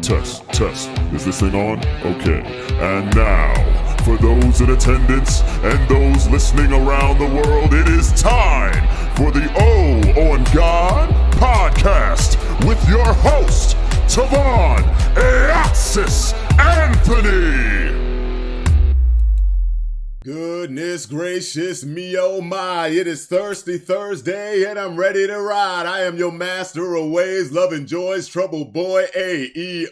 Test, test. Is this thing on? Okay. And now, for those in attendance and those listening around the world, it is time for the O on God podcast with your host, Tovaun Eaxis Anthony. Goodness gracious me, oh my, it is Thirsty Thursday and I'm ready to ride. I am your master of ways, love and joys, trouble boy, A-E-O-X-I-S.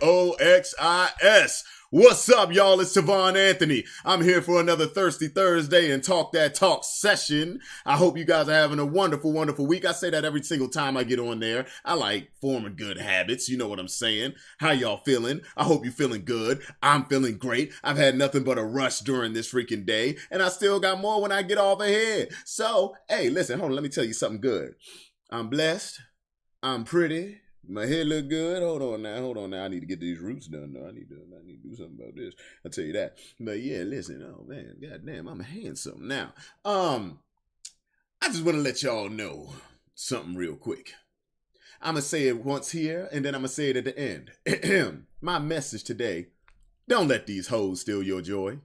What's up, y'all? It's Tovaun Anthony. I'm here for another Thirsty Thursday and Talk That Talk session. I hope you guys are having a wonderful, wonderful week. I say that every single time I get on there. I like forming good habits. You know what I'm saying? How y'all feeling? I hope you're feeling good. I'm feeling great. I've had nothing but a rush during this freaking day, and I still got more when I get off ahead. So, hey, listen, hold on. Let me tell you something good. I'm blessed. I'm pretty. My hair look good. Hold on now. I need to get these roots done. No, I need to do something about this. I'll tell you that. But yeah, listen. Oh man, goddamn, I'm handsome now. I just want to let y'all know something real quick. I'm gonna say it once here, and then I'm gonna say it at the end. My message today: don't let these hoes steal your joy.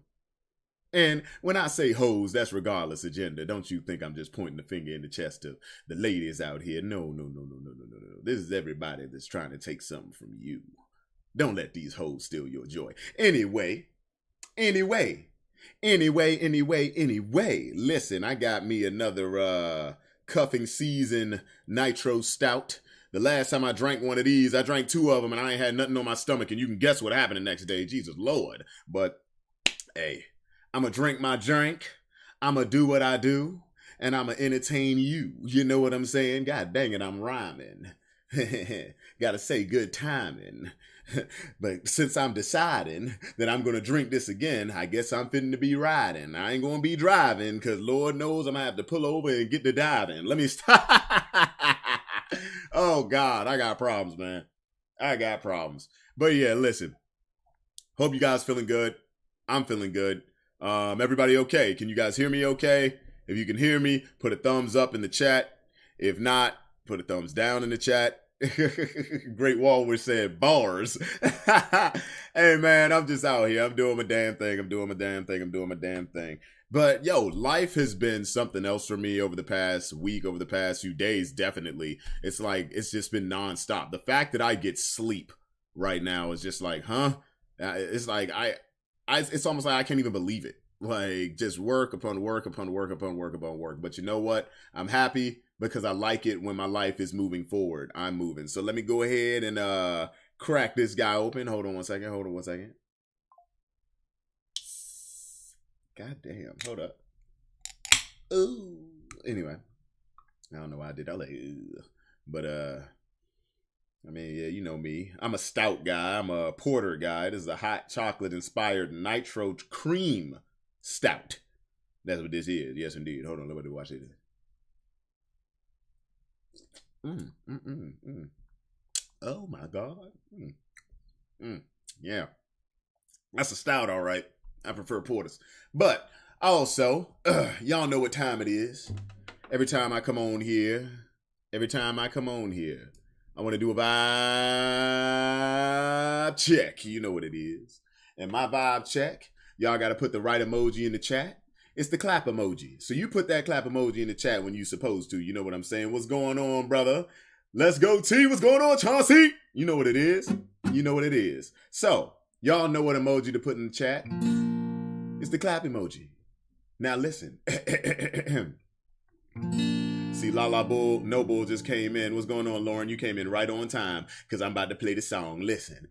And when I say hoes, that's regardless of gender. Don't you think I'm just pointing the finger in the chest of the ladies out here. No. This is everybody that's trying to take something from you. Don't let these hoes steal your joy. Anyway. Listen, I got me another cuffing season nitro stout. The last time I drank one of these, I drank two of them and I ain't had nothing on my stomach. And you can guess what happened the next day. Jesus Lord. But, hey. I'm going to drink my drink, I'm going to do what I do, and I'm going to entertain you. You know what I'm saying? God dang it, I'm rhyming. Gotta say good timing. But since I'm deciding that I'm going to drink this again, I guess I'm fitting to be riding. I ain't going to be driving because Lord knows I'm going to have to pull over and get to diving. Let me stop. Oh, God, I got problems, man. I got problems. But yeah, listen. Hope you guys feeling good. I'm feeling good. Everybody okay? Can you guys hear me okay? If you can hear me, put a thumbs up in the chat. If not, put a thumbs down in the chat. Great Walrus said bars. Hey man, I'm just out here. I'm doing my damn thing. But yo, life has been something else for me over the past week, over the past few days, definitely. It's like, it's just been nonstop. The fact that I get sleep right now is just like, huh? It's like, it's almost like I can't even believe it. Like just work upon work. But you know what? I'm happy because I like it when my life is moving forward. I'm moving. So let me go ahead and crack this guy open. Hold on one second. God damn. Hold up. Ooh. Anyway. I don't know why I did that. Like, but I mean, yeah, you know me. I'm a stout guy. I'm a porter guy. This is a hot chocolate-inspired nitro cream stout. That's what this is. Yes, indeed. Hold on. Let me watch it. Oh, my God. Yeah. That's a stout, all right. I prefer porters. But also, y'all know what time it is. Every time I come on here, I want to do a vibe check. You know what it is. And my vibe check, y'all got to put the right emoji in the chat. It's the clap emoji. So you put that clap emoji in the chat when you're supposed to. You know what I'm saying? What's going on, brother? Let's go, T. What's going on, Chauncey? You know what it is. So, y'all know what emoji to put in the chat. It's the clap emoji. Now listen. See, La Bull, No Bull just came in. What's going on, Lauren? You came in right on time because I'm about to play the song. Listen.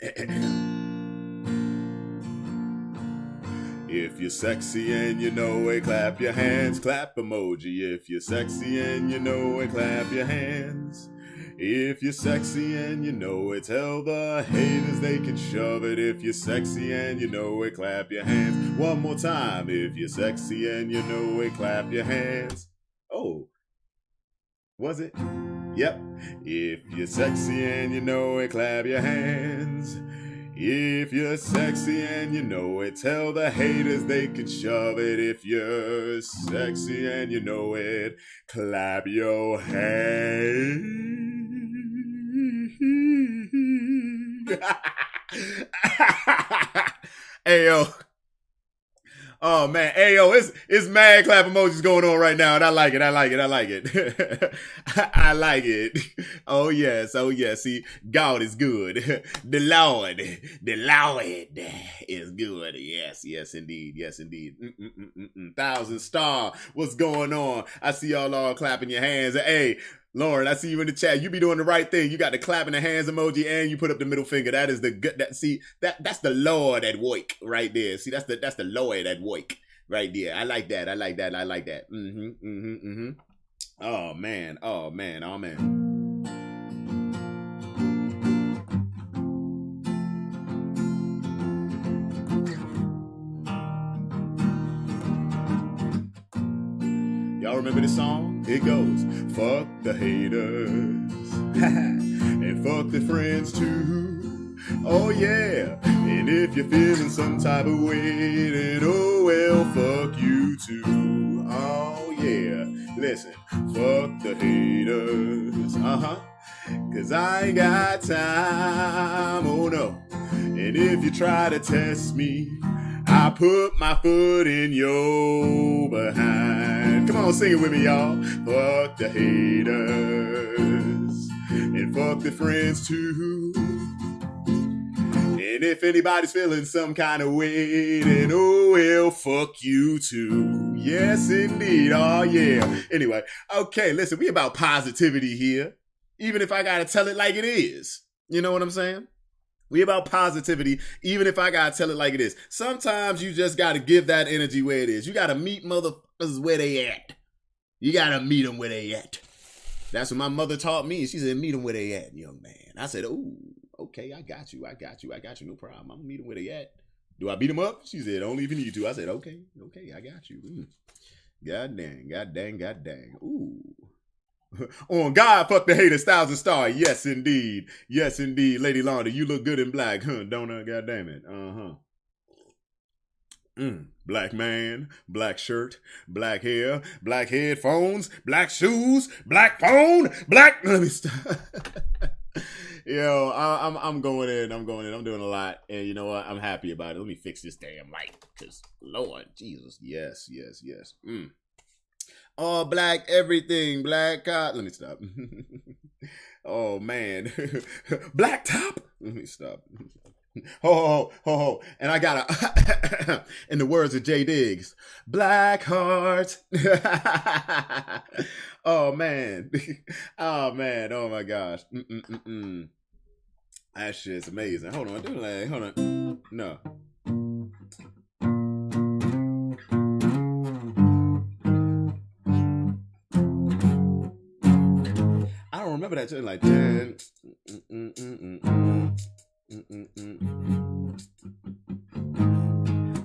If you're sexy and you know it, clap your hands. Clap emoji. If you're sexy and you know it, clap your hands. If you're sexy and you know it, tell the haters they can shove it. If you're sexy and you know it, clap your hands. One more time. If you're sexy and you know it, clap your hands. Oh. Was it? Yep. If you're sexy and you know it, clap your hands. If you're sexy and you know it, tell the haters they can shove it. If you're sexy and you know it, clap your hands. Hey yo. Oh man, hey yo, it's mad clap emojis going on right now, and I like it. I like it. I like it. I like it. Oh yes, oh yes. See, God is good. The Lord is good. Yes, yes indeed, yes indeed. Thousand Star, what's going on? I see y'all all clapping your hands. Hey, Lauren, I see you in the chat. You be doing the right thing. You got the clapping the hands emoji, and you put up the middle finger. That is the good. That's the Lord at work right there. See, that's the Lord at work right there. I like that. I like that. I like that. Oh man. Oh man. Oh man. Y'all remember this song? It goes, fuck the haters and fuck the friends too. Oh yeah, and if you're feeling some type of way, then oh well, fuck you too. Oh yeah, listen, fuck the haters, cause I ain't got time, oh no. And if you try to test me, I put my foot in your behind. Come on, sing it with me, y'all. Fuck the haters and fuck the friends too. And if anybody's feeling some kind of way, then oh well, fuck you too. Yes, indeed. Oh yeah. Anyway, okay, listen, we about positivity here. Even if I gotta tell it like it is. You know what I'm saying? We about positivity, even if I gotta tell it like it is. Sometimes you just gotta give that energy where it is. You gotta meet motherfuckers where they at. You gotta meet them where they at. That's what my mother taught me. She said, meet them where they at, young man. I said, oh, okay, I got you, no problem. I'm gonna meet them where they at. Do I beat them up? She said, only if you need to. I said, okay, I got you. God dang. Ooh. On God, fuck the haters, Thousand Star. Yes, indeed. Yes, indeed. Lady Londa, you look good in black, huh? Don't I? God damn it. Black man, black shirt, black hair, black headphones, black shoes, black phone, black. Let me stop. Yo, I'm going in. I'm doing a lot, and you know what? I'm happy about it. Let me fix this damn light, cause Lord Jesus, yes. All black, everything, black cop. Let me stop. Oh, man. Black top. Let me stop. Ho. And I got a, in the words of J Diggs, black heart. Oh, man. Oh, man. Oh, my gosh. That shit's amazing. Hold on. No. Remember that like I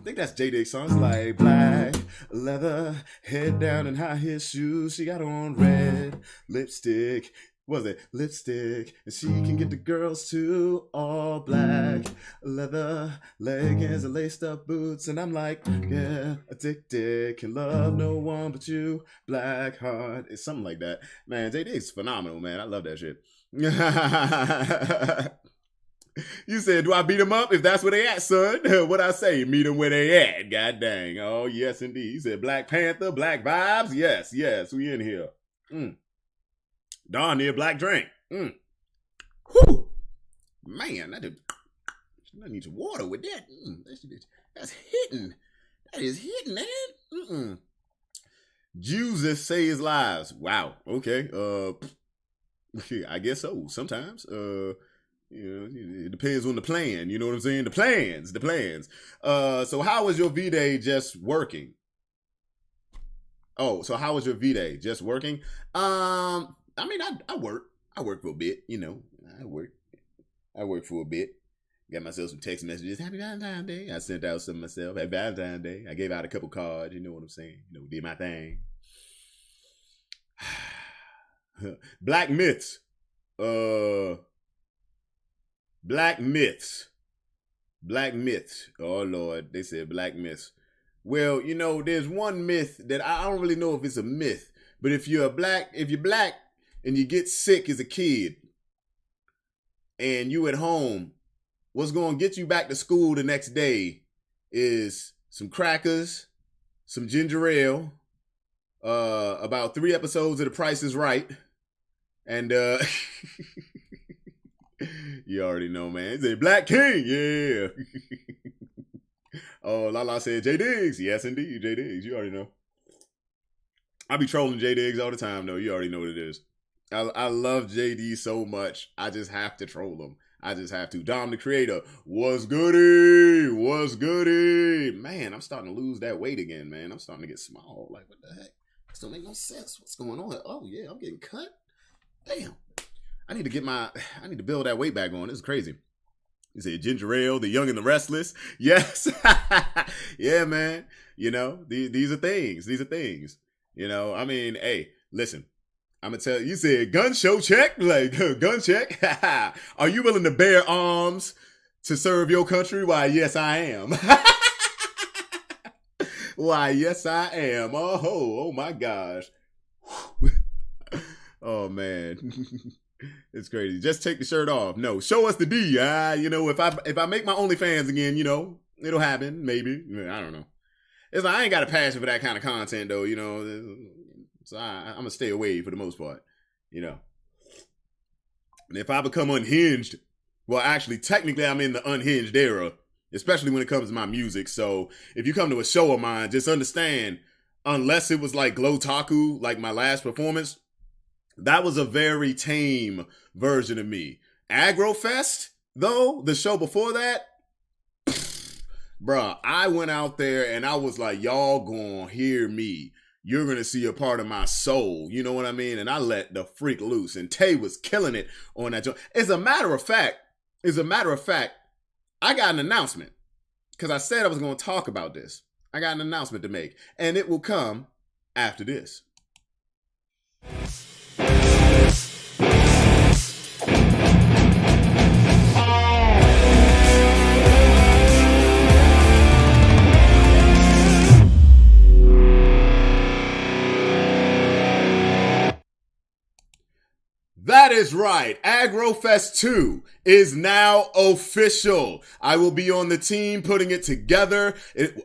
think that's J Diggs songs like black leather, head down and high heel shoes. She got on red lipstick. Was it lipstick? And she can get the girls too. All black leather leggings and laced up boots. And I'm like, yeah, addicted, can love no one but you. Black heart. It's something like that. Man, J Diggs is phenomenal, man. I love that shit. You said, do I beat them up if that's where they at, son? What I say? Meet them where they at. God dang. Oh, yes, indeed. You said Black Panther, black vibes. Yes, we in here. Darn near black drink. Whew. Man, I need some water with that. That's hitting. That is hitting, man. Jesus saves lives. Wow. Okay. I guess so. Sometimes. It depends on the plan. You know what I'm saying? The plans. So how was your V-Day just working? Oh, so how was your V-Day? Just working? I mean, I work for a bit, you know. I work for a bit. Got myself some text messages. Happy Valentine's Day. I sent out some myself. Happy Valentine's Day. I gave out a couple cards. You know what I'm saying? You know, did my thing. Black myths. Black myths. Oh Lord, they said black myths. Well, you know, there's one myth that I don't really know if it's a myth, but if you're black and you get sick as a kid and you at home what's going to get you back to school the next day is some crackers, some ginger ale, about 3 episodes of The Price is Right, and you already know, man. It's a Black King, yeah. Oh, Lala said J Diggs. Yes, indeed, J Diggs. You already know. I be trolling J Diggs all the time, though. You already know what it is. I love JD so much. I just have to troll him. I just have to. Dom the Creator. What's goody? What's goody? Man, I'm starting to lose that weight again, man. I'm starting to get small. Like, what the heck? This don't make no sense. What's going on? Oh, yeah, I'm getting cut. Damn. I need to build that weight back on. This is crazy. You say ginger ale, the young and the restless. Yes. Yeah, man. You know, these are things. These are things. You know, I mean, hey, listen. I'm going to tell you, said gun show check, like gun check. Are you willing to bear arms to serve your country? Why, yes, I am. Why, yes, I am. Oh my gosh. Oh, man. It's crazy. Just take the shirt off. No, show us the D. You know, if I make my OnlyFans again, you know, it'll happen. Maybe. I don't know. It's like I ain't got a passion for that kind of content, though, you know. So I'm going to stay away for the most part, you know. And if I become unhinged, well, actually, technically, I'm in the unhinged era, especially when it comes to my music. So if you come to a show of mine, just understand, unless it was like Glow Taku, like my last performance, that was a very tame version of me. Agrofest, though, the show before that, bruh, I went out there and I was like, y'all gonna hear me. You're gonna see a part of my soul. You know what I mean? And I let the freak loose. And Tay was killing it on that joint. As a matter of fact, I got an announcement. Because I said I was gonna talk about this. I got an announcement to make. And it will come after this. That is right. Agrofest 2 is now official. I will be on the team putting it together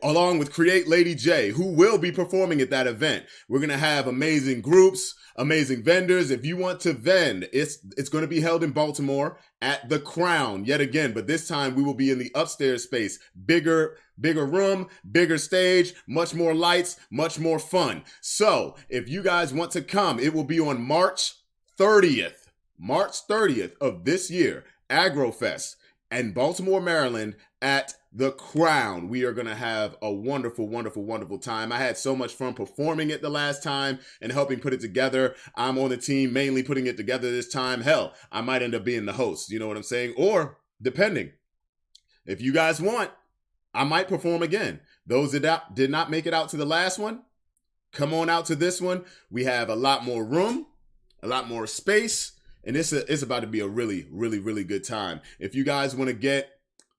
along with Create Lady J, who will be performing at that event. We're going to have amazing groups, amazing vendors. If you want to vend, it's going to be held in Baltimore at the Crown yet again, but this time we will be in the upstairs space. Bigger room, bigger stage, much more lights, much more fun. So if you guys want to come, it will be on March 30th of this year, Agrofest in Baltimore, Maryland at the Crown. We are going to have a wonderful, wonderful, wonderful time. I had so much fun performing it the last time and helping put it together. I'm on the team mainly putting it together this time. Hell, I might end up being the host. You know what I'm saying? Or depending, if you guys want, I might perform again. Those that did not make it out to the last one, come on out to this one. We have a lot more room, a lot more space, and it's about to be a really, really, really good time. If you guys want to get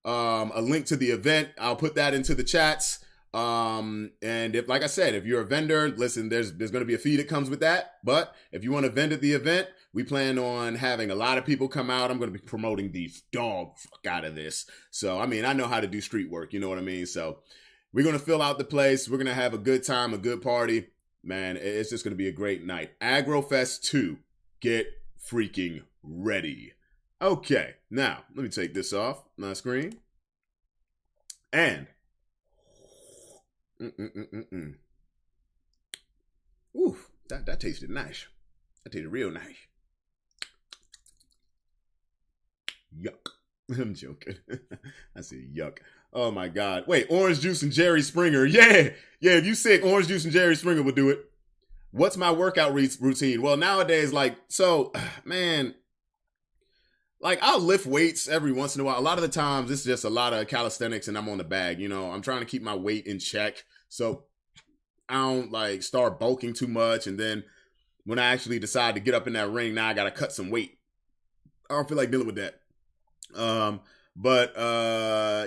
a link to the event, I'll put that into the chats. And if, like I said, if you're a vendor, listen, there's going to be a fee that comes with that. But if you want to vend at the event, we plan on having a lot of people come out. I'm going to be promoting the dog fuck out of this. So, I mean, I know how to do street work. You know what I mean? So we're going to fill out the place. We're going to have a good time, a good party. Man, it's just going to be a great night. Agrofest 2. Get freaking ready. Okay, now, let me take this off my screen. And, Ooh, that tasted nice. That tasted real nice. Yuck. I'm joking. I said yuck. Oh my God. Wait, orange juice and Jerry Springer. Yeah, if you sick, orange juice and Jerry Springer will do it. What's my workout routine? Well, nowadays, man, I'll lift weights every once in a while. A lot of the times, it's just a lot of calisthenics and I'm on the bag. You know, I'm trying to keep my weight in check. So I don't start bulking too much. And then when I actually decide to get up in that ring, now I got to cut some weight. I don't feel like dealing with that.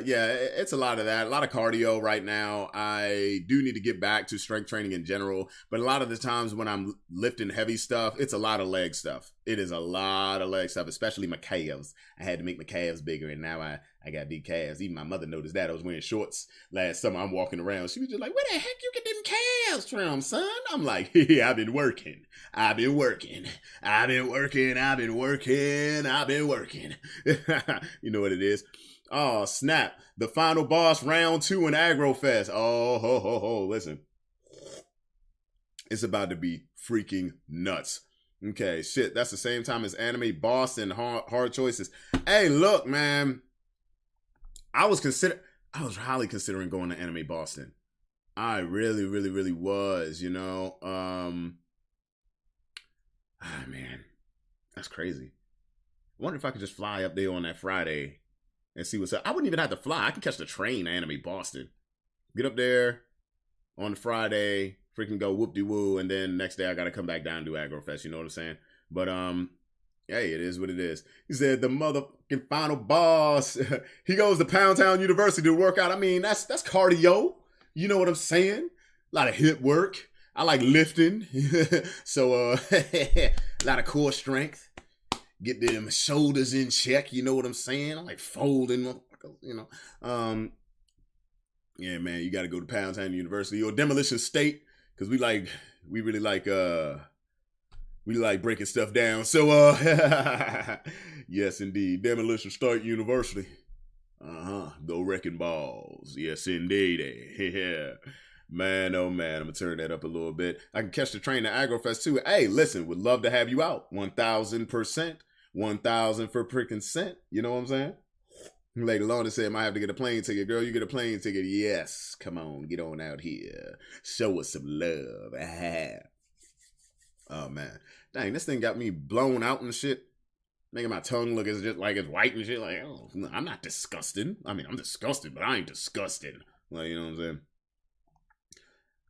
Yeah, it's a lot of that, a lot of cardio right now. I do need to get back to strength training in general, but a lot of the times when I'm lifting heavy stuff, it's a lot of leg stuff. It is a lot of leg stuff, especially my calves. I had to make my calves bigger, and now I got big calves. Even my mother noticed that. I was wearing shorts last summer. I'm walking around. She was just like, where the heck you get them calves from, son? I'm like, yeah, I've been working. You know what it is. Oh, snap. The final boss, round 2 in AgroFest. Oh, ho, ho, ho. Listen. It's about to be freaking nuts. Okay, shit. That's the same time as Anime Boston. Hard choices. Hey, look, man. I was highly considering going to Anime Boston. I really, really, really was, you know. Man. That's crazy. I wonder if I could just fly up there on that Friday and see what's up. I wouldn't even have to fly. I could catch the train to Anime Boston. Get up there on the Friday, freaking go whoop-de-woo, and then next day I gotta come back down and do AgroFest, you know what I'm saying? But, hey, it is what it is. He said the motherfucking final boss. He goes to Pound Town University to work out. I mean, that's cardio. You know what I'm saying? A lot of hip work. I like lifting. So, a lot of core strength. Get them shoulders in check. You know what I'm saying? I like folding, you know. Yeah, man, you got to go to Pound Town University or Demolition State because we really like breaking stuff down. So, yes, indeed, Demolition State University. Go wrecking balls. Yes, indeed. Yeah. Man, oh man, I'm gonna turn that up a little bit. I can catch the train to AgroFest too. Hey, listen, would love to have you out. 1,000%. 1,000 for freaking cent. You know what I'm saying? Lady Lorna said, I might have to get a plane ticket. Girl, you get a plane ticket. Yes. Come on, get on out here. Show us some love. Oh, man. Dang, this thing got me blown out and shit. Making my tongue look as just like it's white and shit. Like, oh, I'm not disgusting. I mean, I'm disgusted, but I ain't disgusting. Like, you know what I'm saying?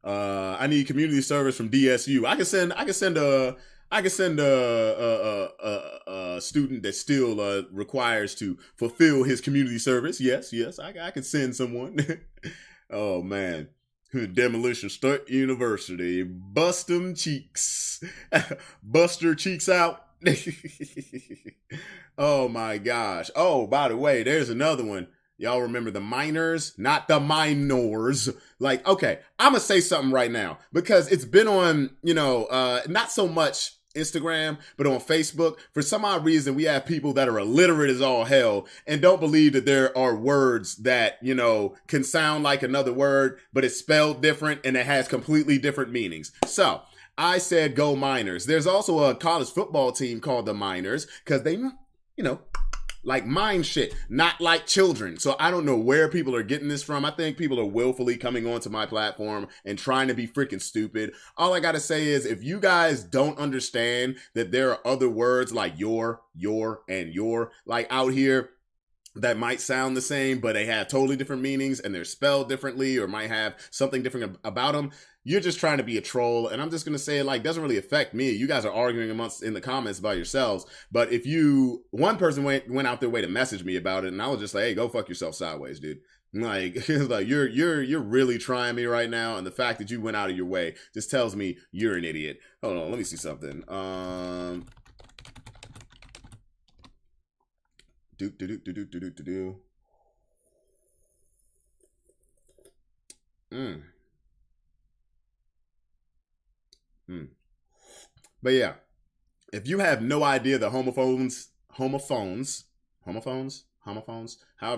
I need community service from DSU. I can send a student that still requires to fulfill his community service. Yes, I can send someone. Oh man, Demolition State University, bust them cheeks, bust her cheeks out. Oh my gosh. Oh, by the way, there's another one. Y'all remember the minors, not the minors. Like, okay, I'm gonna say something right now because it's been on, not so much Instagram, but on Facebook. For some odd reason, we have people that are illiterate as all hell and don't believe that there are words that, can sound like another word, but it's spelled different and it has completely different meanings. So I said, go Miners. There's also a college football team called the Miners because they, like mind shit, not like children. So I don't know where people are getting this from. I think people are willfully coming onto my platform and trying to be freaking stupid. All I gotta say is if you guys don't understand that there are other words like your, and your, like out here that might sound the same, but they have totally different meanings and they're spelled differently or might have something different about them, you're just trying to be a troll. And I'm just going to say it doesn't really affect me. You guys are arguing amongst in the comments by yourselves. But if one person went out their way to message me about it and I was just like, hey, go fuck yourself sideways, dude. Like, it's like you're really trying me right now. And the fact that you went out of your way just tells me you're an idiot. Hold on. Let me see something. But yeah, if you have no idea that homophones, however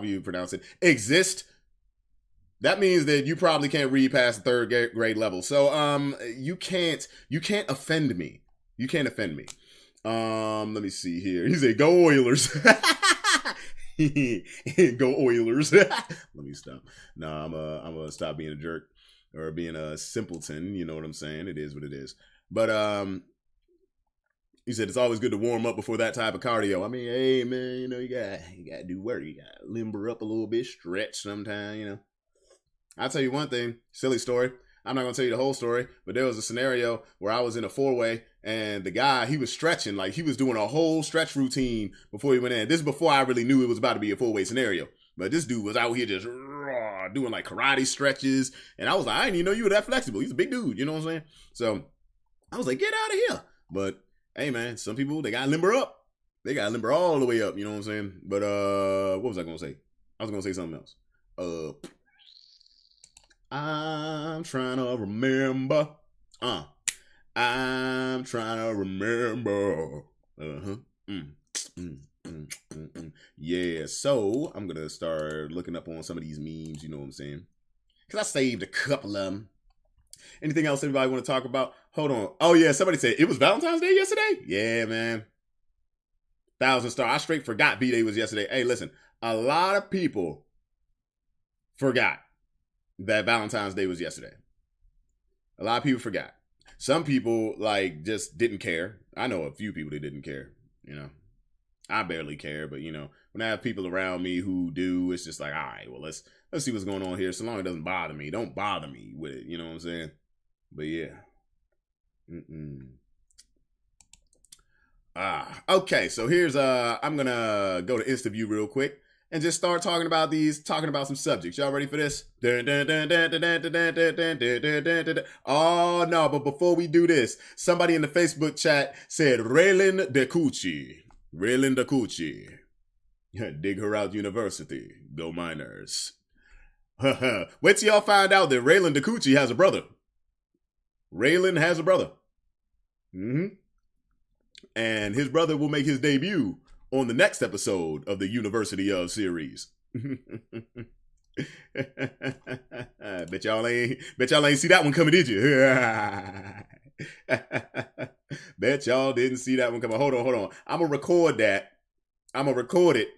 you pronounce it, exist, that means that you probably can't read past the third grade level. So you can't offend me. You can't offend me. Let me see here. He said, "Go Oilers." Go Oilers. Let me stop. Nah, I'm gonna stop being a jerk or being a simpleton. You know what I'm saying? It is what it is. But he said it's always good to warm up before that type of cardio. I mean, hey man, you gotta do work. You gotta limber up a little bit, stretch sometime. I'll tell you one thing, silly story. I'm not gonna tell you the whole story, but there was a scenario where I was in a 4-way and the guy, he was stretching, like he was doing a whole stretch routine before he went in. This is before I really knew it was about to be a 4-way scenario. But this dude was out here just doing like karate stretches. And I was like, I didn't even know you were that flexible. He's a big dude, you know what I'm saying? So I was like, get out of here. But hey man, some people, they gotta limber up. They gotta limber all the way up, you know what I'm saying? But what was I gonna say? I was gonna say something else. I'm trying to remember. I'm trying to remember. Yeah, so I'm gonna start looking up on some of these memes, you know what I'm saying? Because I saved a couple of them. Anything else anybody want to talk about? Hold on. Oh, yeah, somebody said it was Valentine's Day yesterday? Yeah, man. 1,000 star. I straight forgot V-Day was yesterday. Hey, listen, a lot of people forgot that Valentine's Day was yesterday. A lot of people forgot. Some people, like, just didn't care. I know a few people that didn't care, you know. I barely care, but, you know, when I have people around me who do, it's just like, all right, well, let's see what's going on here. So long as it doesn't bother me. Don't bother me with it, you know what I'm saying? But, yeah. Okay, so here's, I'm gonna go to InstaView real quick and just start talking about some subjects. Y'all ready for this? Oh, no, but before we do this, somebody in the Facebook chat said, Raylan DeCucci. Raylan DeCucci. Dig her out university. Go Miners. Wait till y'all find out that Raylan DeCucci has a brother. Raylan has a brother. And his brother will make his debut on the next episode of the University of series. Bet y'all ain't see that one coming, did you? Bet y'all didn't see that one coming. Hold on. I'm gonna record that. I'm gonna record it.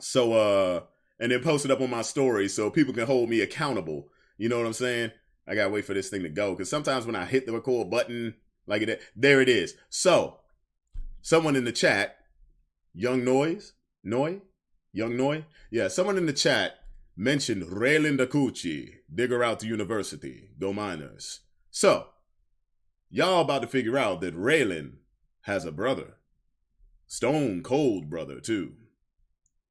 So and then post it up on my story so people can hold me accountable. You know what I'm saying? I gotta wait for this thing to go, because sometimes when I hit the record button, like it, there it is. So, someone in the chat, Young Noy? Yeah, someone in the chat mentioned Raylan DeCucci, dig her out to university, go Miners. So, y'all about to figure out that Raylan has a brother. Stone cold brother, too.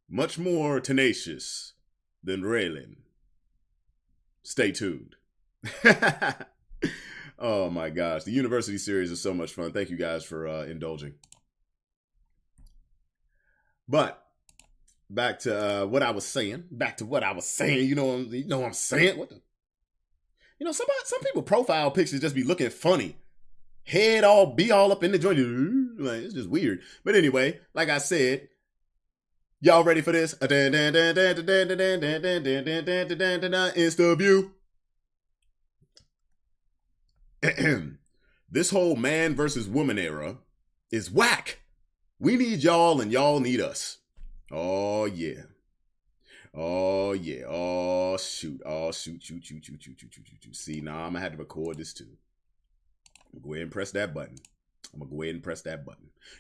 Much more tenacious than Raylan. Stay tuned. Oh my gosh, the University series is so much fun. Thank you guys for indulging. But back to what I was saying. You know what I'm saying? What the? You know, some people profile pictures just be looking funny. Head all up in the joint. Like, it's just weird. But anyway, like I said, y'all ready for this? InstaView. This whole man versus woman era is whack. We need y'all and y'all need us. Oh yeah. Oh shoot. See, now I'm gonna have to record this too. I'm gonna go ahead and press that button.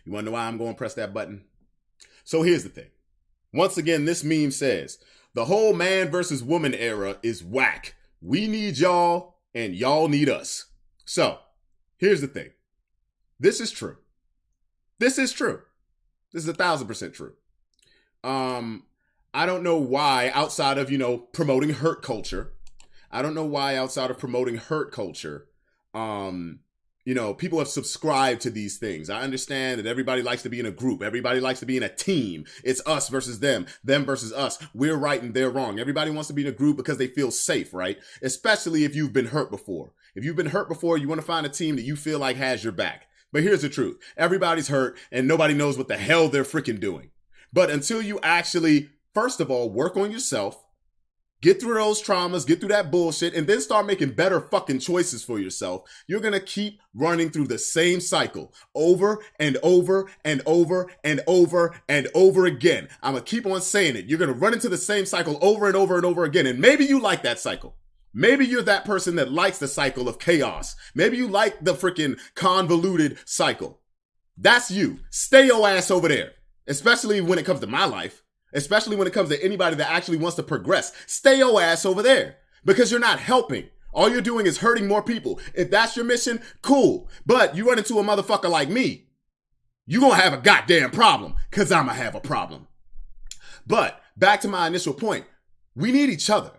You wanna know why I'm gonna press that button? So here's the thing. Once again, this meme says, the whole man versus woman era is whack. We need y'all and y'all need us. So, here's the thing. This is true. This is 1,000% true. I don't know why, outside of, promoting hurt culture, people have subscribed to these things. I understand that everybody likes to be in a group. Everybody likes to be in a team. It's us versus them versus us. We're right and they're wrong. Everybody wants to be in a group because they feel safe, right? Especially if you've been hurt before. If you've been hurt before, you want to find a team that you feel like has your back. But here's the truth. Everybody's hurt and nobody knows what the hell they're freaking doing. But until you actually, first of all, work on yourself, get through those traumas, get through that bullshit, and then start making better fucking choices for yourself, you're going to keep running through the same cycle over and over and over and over and over again. I'm going to keep on saying it. You're going to run into the same cycle over and over and over again. And maybe you like that cycle. Maybe you're that person that likes the cycle of chaos. Maybe you like the freaking convoluted cycle. That's you. Stay your ass over there. Especially when it comes to my life. Especially when it comes to anybody that actually wants to progress. Stay your ass over there. Because you're not helping. All you're doing is hurting more people. If that's your mission, cool. But you run into a motherfucker like me, you're gonna have a goddamn problem. Because I'm gonna have a problem. But back to my initial point. We need each other.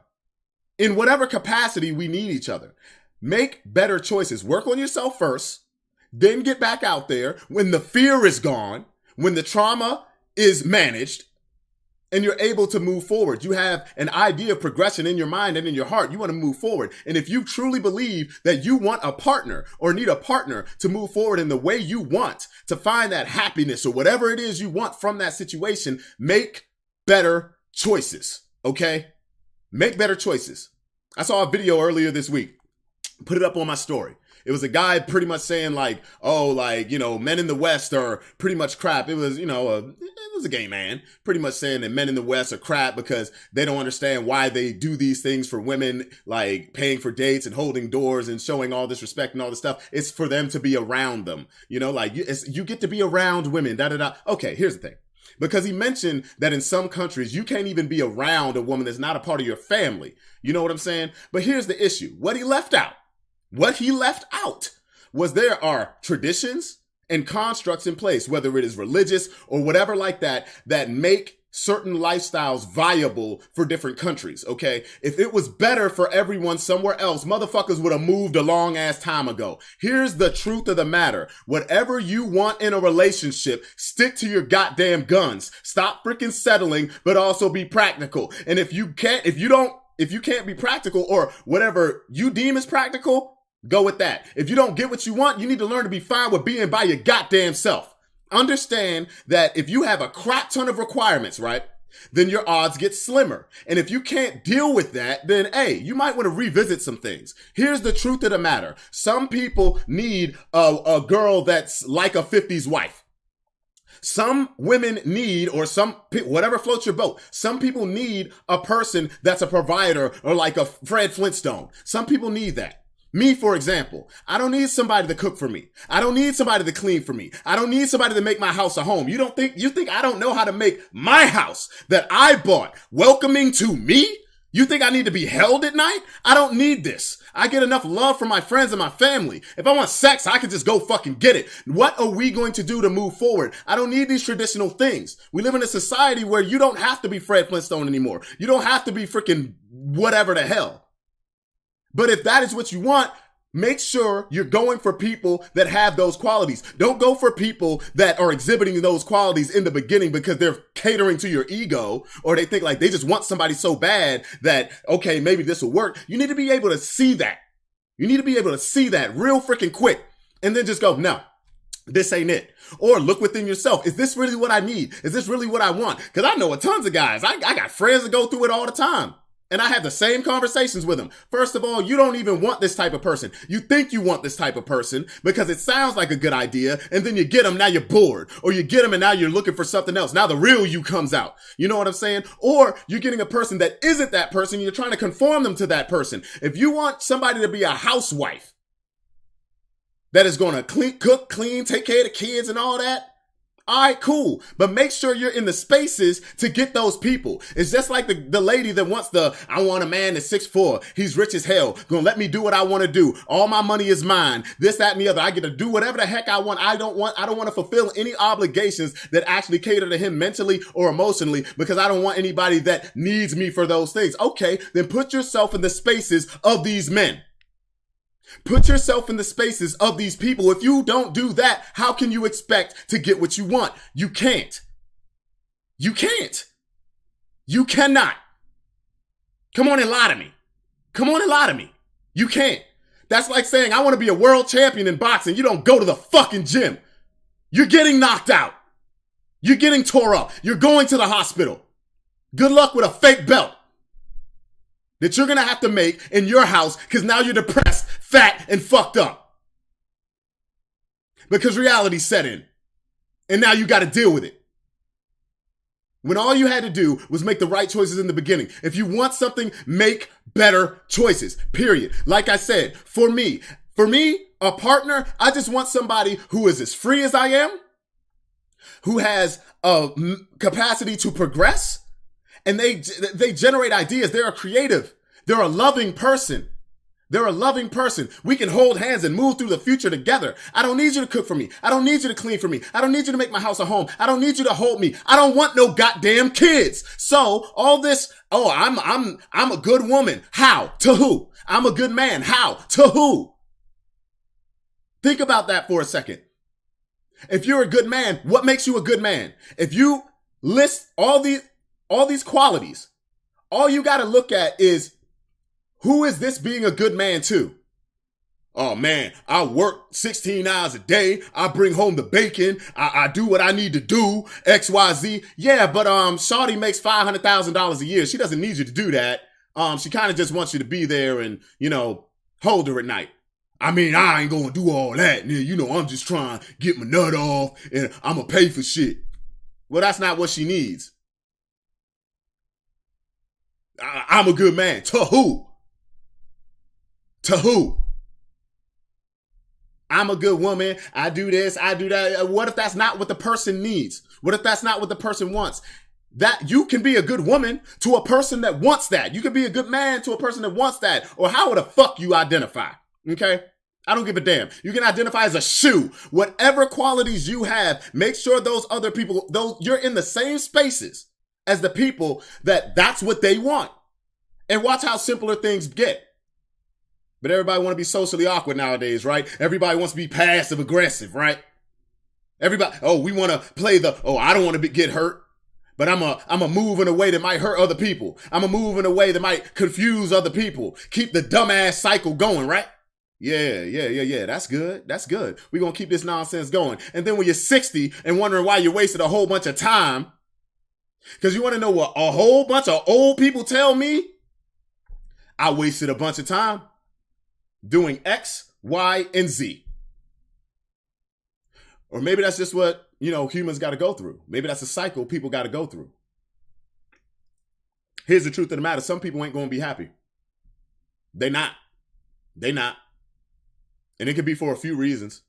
In whatever capacity, we need each other. Make better choices. Work on yourself first. Then get back out there when the fear is gone. When the trauma is managed. and you're able to move forward. You have an idea of progression in your mind and in your heart. You want to move forward. And if you truly believe that you want a partner or need a partner to move forward in the way you want, to find that happiness or whatever it is you want from that situation, make better choices, okay? Make better choices. I saw a video earlier this week, put it up on my story. It was a guy pretty much saying like, oh, like, men in the West are pretty much crap. It was, it was a gay man pretty much saying that men in the West are crap because they don't understand why they do these things for women, like paying for dates and holding doors and showing all this respect and all this stuff. It's for them to be around them, you get to be around women, Okay, here's the thing. Because he mentioned that in some countries, you can't even be around a woman that's not a part of your family. You know what I'm saying? But here's the issue. What he left out was there are traditions and constructs in place, whether it is religious or whatever like that, that make certain lifestyles viable for different countries, okay? If it was better for everyone somewhere else, motherfuckers would have moved a long ass time ago. Here's the truth of the matter. Whatever you want in a relationship, stick to your goddamn guns. Stop freaking settling, but also be practical. And if you can't be practical or whatever you deem as practical, go with that. If you don't get what you want, you need to learn to be fine with being by your goddamn self. Understand that if you have a crap ton of requirements, right, then your odds get slimmer. And if you can't deal with that, then, hey, you might want to revisit some things. Here's the truth of the matter. Some people need a girl that's like a 50s wife. Some women need, or whatever floats your boat, some people need a person that's a provider or like a Fred Flintstone. Some people need that. Me, for example, I don't need somebody to cook for me. I don't need somebody to clean for me. I don't need somebody to make my house a home. You think I don't know how to make my house that I bought welcoming to me? You think I need to be held at night? I don't need this. I get enough love from my friends and my family. If I want sex, I can just go fucking get it. What are we going to do to move forward? I don't need these traditional things. We live in a society where you don't have to be Fred Flintstone anymore. You don't have to be freaking whatever the hell. But if that is what you want, make sure you're going for people that have those qualities. Don't go for people that are exhibiting those qualities in the beginning because they're catering to your ego, or they think like they just want somebody so bad that, okay, maybe this will work. You need to be able to see that. You need to be able to see that real freaking quick and then just go, no, this ain't it. Or look within yourself. Is this really what I need? Is this really what I want? Because I know tons of guys. I got friends that go through it all the time. And I have the same conversations with them. First of all, you don't even want this type of person. You think you want this type of person because it sounds like a good idea. And then you get them, now you're bored. Or you get them and now you're looking for something else. Now the real you comes out. You know what I'm saying? Or you're getting a person that isn't that person. You're trying to conform them to that person. If you want somebody to be a housewife that is going to cook, clean, take care of the kids and all that, all right, cool. But make sure you're in the spaces to get those people. It's just like the lady that wants I want a man that's 6'4". He's rich as hell. Gonna let me do what I want to do. All my money is mine. This, that, and the other. I get to do whatever the heck I want. I don't want to fulfill any obligations that actually cater to him mentally or emotionally because I don't want anybody that needs me for those things. Okay, then put yourself in the spaces of these men. Put yourself in the spaces of these people. If you don't do that, how can you expect to get what you want? You can't. You can't. You cannot. Come on and lie to me. Come on and lie to me. You can't. That's like saying, I want to be a world champion in boxing. You don't go to the fucking gym. You're getting knocked out. You're getting tore up. You're going to the hospital. Good luck with a fake belt that you're going to have to make in your house because now you're depressed, fat, and fucked up. Because reality set in. And now you got to deal with it. When all you had to do was make the right choices in the beginning. If you want something, make better choices, period. Like I said, for me, a partner, I just want somebody who is as free as I am, who has a capacity to progress, and they generate ideas. They're a creative. They're a loving person. They're a loving person. We can hold hands and move through the future together. I don't need you to cook for me. I don't need you to clean for me. I don't need you to make my house a home. I don't need you to hold me. I don't want no goddamn kids. So all this, I'm a good woman. How? To who? I'm a good man. How? To who? Think about that for a second. If you're a good man, what makes you a good man? If you list all these, all these qualities. All you got to look at is, who is this being a good man to? Oh man, I work 16 hours a day. I bring home the bacon. I do what I need to do. XYZ. Yeah, but Shawty makes $500,000 a year. She doesn't need you to do that. She kind of just wants you to be there and, hold her at night. I mean, I ain't gonna do all that. I'm just trying to get my nut off and I'm gonna pay for shit. Well, that's not what she needs. I'm a good man. To who? To who? I'm a good woman. I do this. I do that. What if that's not what the person needs? What if that's not what the person wants? That you can be a good woman to a person that wants that. You can be a good man to a person that wants that. Or how the fuck you identify? Okay? I don't give a damn. You can identify as a shoe. Whatever qualities you have, make sure those other people, you're in the same spaces as the people that's what they want. And watch how simpler things get. But everybody want to be socially awkward nowadays, right? Everybody wants to be passive aggressive, right? Everybody, we want to play I don't want to get hurt, but I'm a move in a way that might hurt other people. I'm a move in a way that might confuse other people. Keep the dumbass cycle going, right? Yeah. That's good. That's good. We're going to keep this nonsense going. And then when you're 60 and wondering why you wasted a whole bunch of time, because you want to know what a whole bunch of old people tell me? I wasted a bunch of time doing X, Y, and Z. Or maybe that's just what, humans got to go through. Maybe that's a cycle people got to go through. Here's the truth of the matter. Some people ain't going to be happy. They not. And it could be for a few reasons.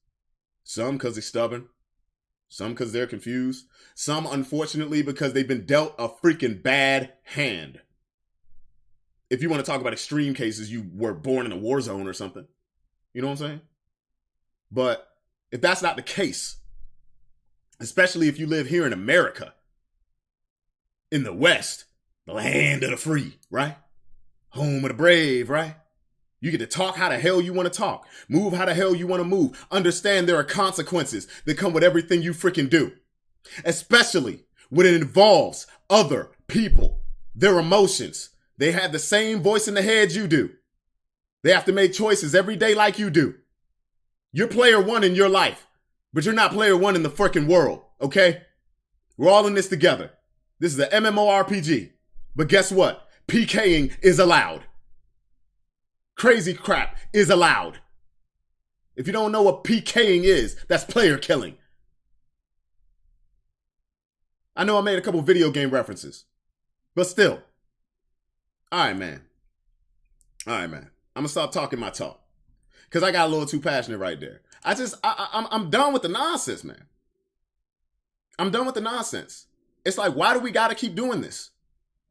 Some because they're stubborn. Some because they're confused. Some, unfortunately, because they've been dealt a freaking bad hand. If you want to talk about extreme cases, you were born in a war zone or something. You know what I'm saying? But if that's not the case, especially if you live here in America, in the West, the land of the free, right? Home of the brave, right? You get to talk how the hell you want to talk. Move how the hell you want to move. Understand there are consequences that come with everything you freaking do. Especially when it involves other people, their emotions. They have the same voice in the head you do. They have to make choices every day like you do. You're player one in your life, but you're not player one in the freaking world, okay? We're all in this together. This is an MMORPG. But guess what? PKing is allowed. Crazy crap is allowed. If you don't know what PKing is, that's player killing. I know I made a couple video game references, but still. All right, man. I'm going to stop talking my talk because I got a little too passionate right there. I'm done with the nonsense, man. I'm done with the nonsense. It's like, why do we got to keep doing this?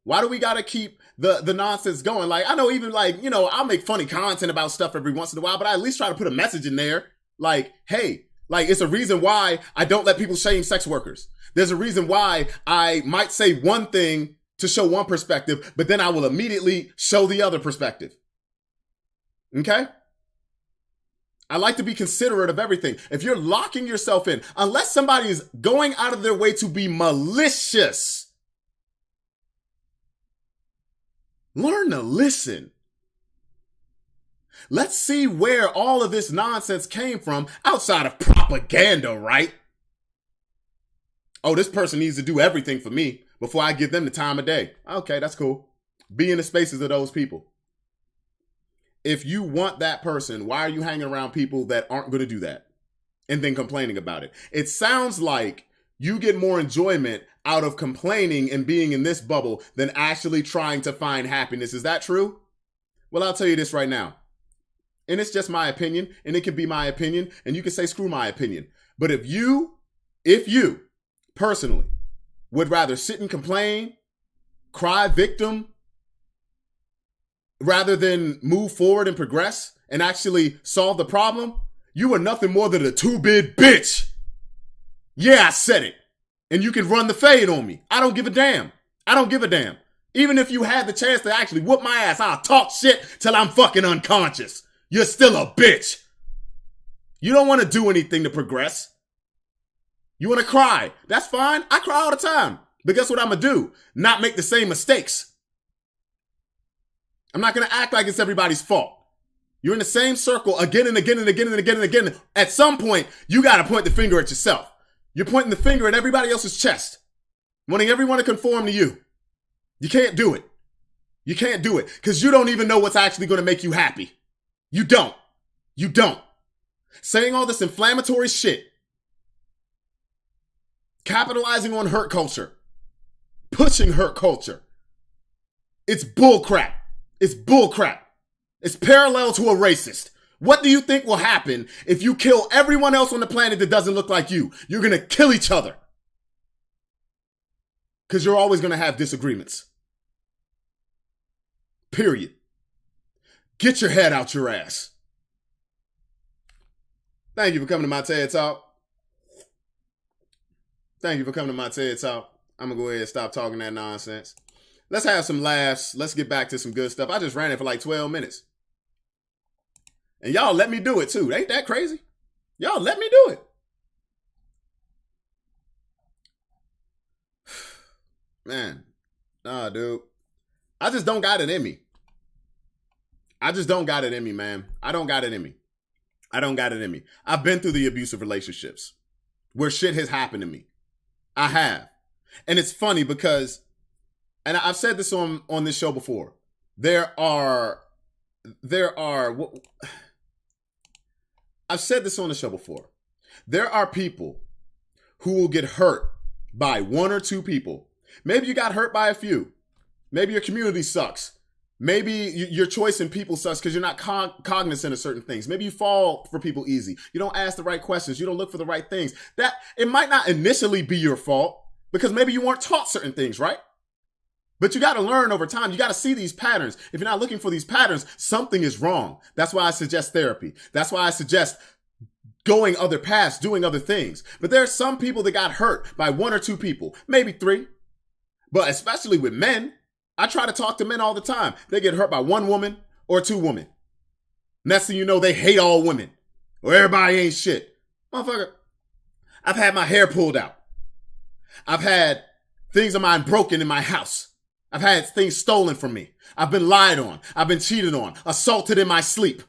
Why do we got to keep the nonsense going? Like, I know even I'll make funny content about stuff every once in a while, but I at least try to put a message in there. Like, hey, it's a reason why I don't let people shame sex workers. There's a reason why I might say one thing to show one perspective, but then I will immediately show the other perspective. Okay? I like to be considerate of everything. If you're locking yourself in, unless somebody is going out of their way to be malicious, learn to listen. Let's see where all of this nonsense came from outside of propaganda, right? Oh, this person needs to do everything for me before I give them the time of day. Okay, that's cool. Be in the spaces of those people. If you want that person, why are you hanging around people that aren't going to do that and then complaining about it? It sounds like you get more enjoyment out of complaining and being in this bubble than actually trying to find happiness. Is that true? Well, I'll tell you this right now. And it's just my opinion, and it can be my opinion, and you can say screw my opinion. But if you personally would rather sit and complain, cry victim, rather than move forward and progress and actually solve the problem, you are nothing more than a two-bit bitch. Yeah, I said it. And you can run the fade on me. I don't give a damn. Even if you had the chance to actually whoop my ass, I'll talk shit till I'm fucking unconscious. You're still a bitch. You don't want to do anything to progress. You want to cry. That's fine. I cry all the time. But guess what I'm going to do? Not make the same mistakes. I'm not going to act like it's everybody's fault. You're in the same circle again and again and again and again and again. At some point, you got to point the finger at yourself. You're pointing the finger at everybody else's chest, wanting everyone to conform to you. You can't do it. You can't do it because you don't even know what's actually going to make you happy. You don't. You don't. Saying all this inflammatory shit, capitalizing on hurt culture, pushing hurt culture. It's bullcrap. It's bullcrap. It's parallel to a racist. What do you think will happen if you kill everyone else on the planet that doesn't look like you? You're going to kill each other. Because you're always going to have disagreements. Period. Get your head out your ass. Thank you for coming to my TED Talk. Thank you for coming to my TED Talk. I'm going to go ahead and stop talking that nonsense. Let's have some laughs. Let's get back to some good stuff. I just ran it for like 12 minutes. And y'all let me do it too. Ain't that crazy? Y'all let me do it. Man, nah, dude. I just don't got it in me. I just don't got it in me, man. I don't got it in me. I don't got it in me. I've been through the abusive relationships where shit has happened to me. I have. And it's funny because, and I've said this on this show before, I've said this on the show before. There are people who will get hurt by one or two people. Maybe you got hurt by a few. Maybe your community sucks. Maybe your choice in people sucks because you're not cognizant of certain things. Maybe you fall for people easy. You don't ask the right questions. You don't look for the right things. That it might not initially be your fault because maybe you weren't taught certain things, right? But you got to learn over time. You got to see these patterns. If you're not looking for these patterns, something is wrong. That's why I suggest therapy. That's why I suggest going other paths, doing other things. But there are some people that got hurt by one or two people, maybe three. But especially with men, I try to talk to men all the time. They get hurt by one woman or two women. Next thing you know, they hate all women. Or everybody ain't shit. Motherfucker, I've had my hair pulled out. I've had things of mine broken in my house. I've had things stolen from me. I've been lied on. I've been cheated on. Assaulted in my sleep.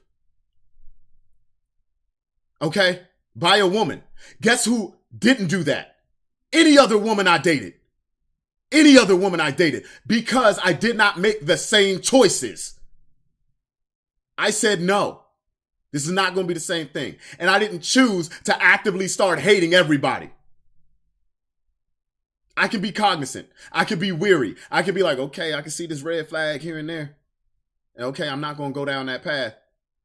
Okay? By a woman. Guess who didn't do that? Any other woman I dated. Any other woman I dated. Because I did not make the same choices. I said no. This is not going to be the same thing. And I didn't choose to actively start hating everybody. I can be cognizant. I can be weary. I can be like, okay, I can see this red flag here and there. Okay, I'm not going to go down that path.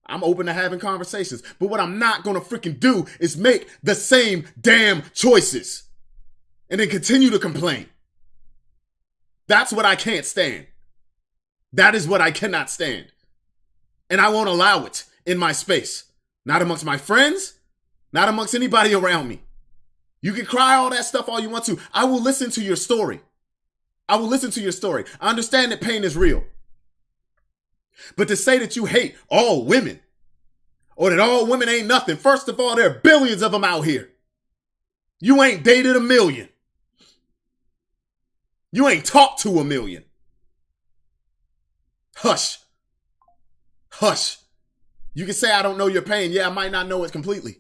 I'm open to having conversations. But what I'm not going to freaking do is make the same damn choices. And then continue to complain. That's what I can't stand. That is what I cannot stand. And I won't allow it in my space. Not amongst my friends. Not amongst anybody around me. You can cry all that stuff all you want to. I will listen to your story. I will listen to your story. I understand that pain is real. But to say that you hate all women or that all women ain't nothing, first of all, there are billions of them out here. You ain't dated a million. You ain't talked to a million. Hush. Hush. You can say I don't know your pain. Yeah, I might not know it completely.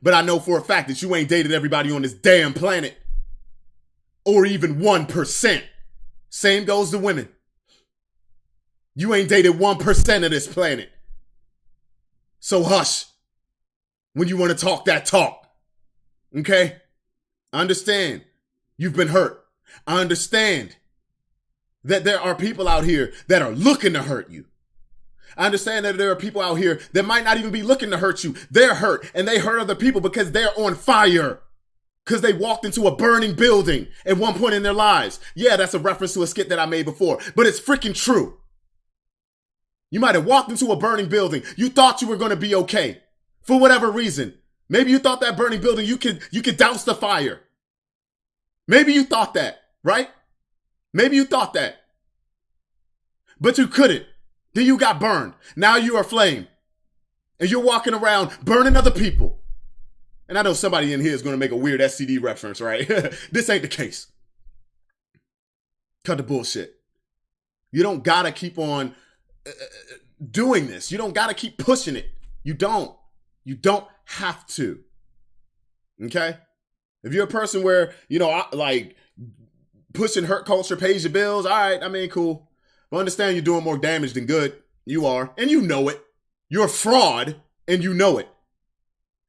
But I know for a fact that you ain't dated everybody on this damn planet. Or even 1%. Same goes to women. You ain't dated 1% of this planet. So hush. When you want to talk that talk. Okay? I understand. You've been hurt. I understand that there are people out here that are looking to hurt you. I understand that there are people out here that might not even be looking to hurt you. They're hurt and they hurt other people because they're on fire. Because they walked into a burning building at one point in their lives. Yeah, that's a reference to a skit that I made before, but it's freaking true. You might have walked into a burning building. You thought you were going to be okay for whatever reason. Maybe you thought that burning building, you could douse the fire. Maybe you thought that, right? Maybe you thought that. But you couldn't. Then you got burned. Now you are flame. And you're walking around burning other people. And I know somebody in here is going to make a weird STD reference, right? This ain't the case. Cut the bullshit. You don't gotta keep on doing this. You don't gotta keep pushing it. You don't. You don't have to. Okay? If you're a person where, like pushing hurt culture pays your bills, all right, I mean, cool. But understand you're doing more damage than good. You are. And you know it. You're a fraud and you know it.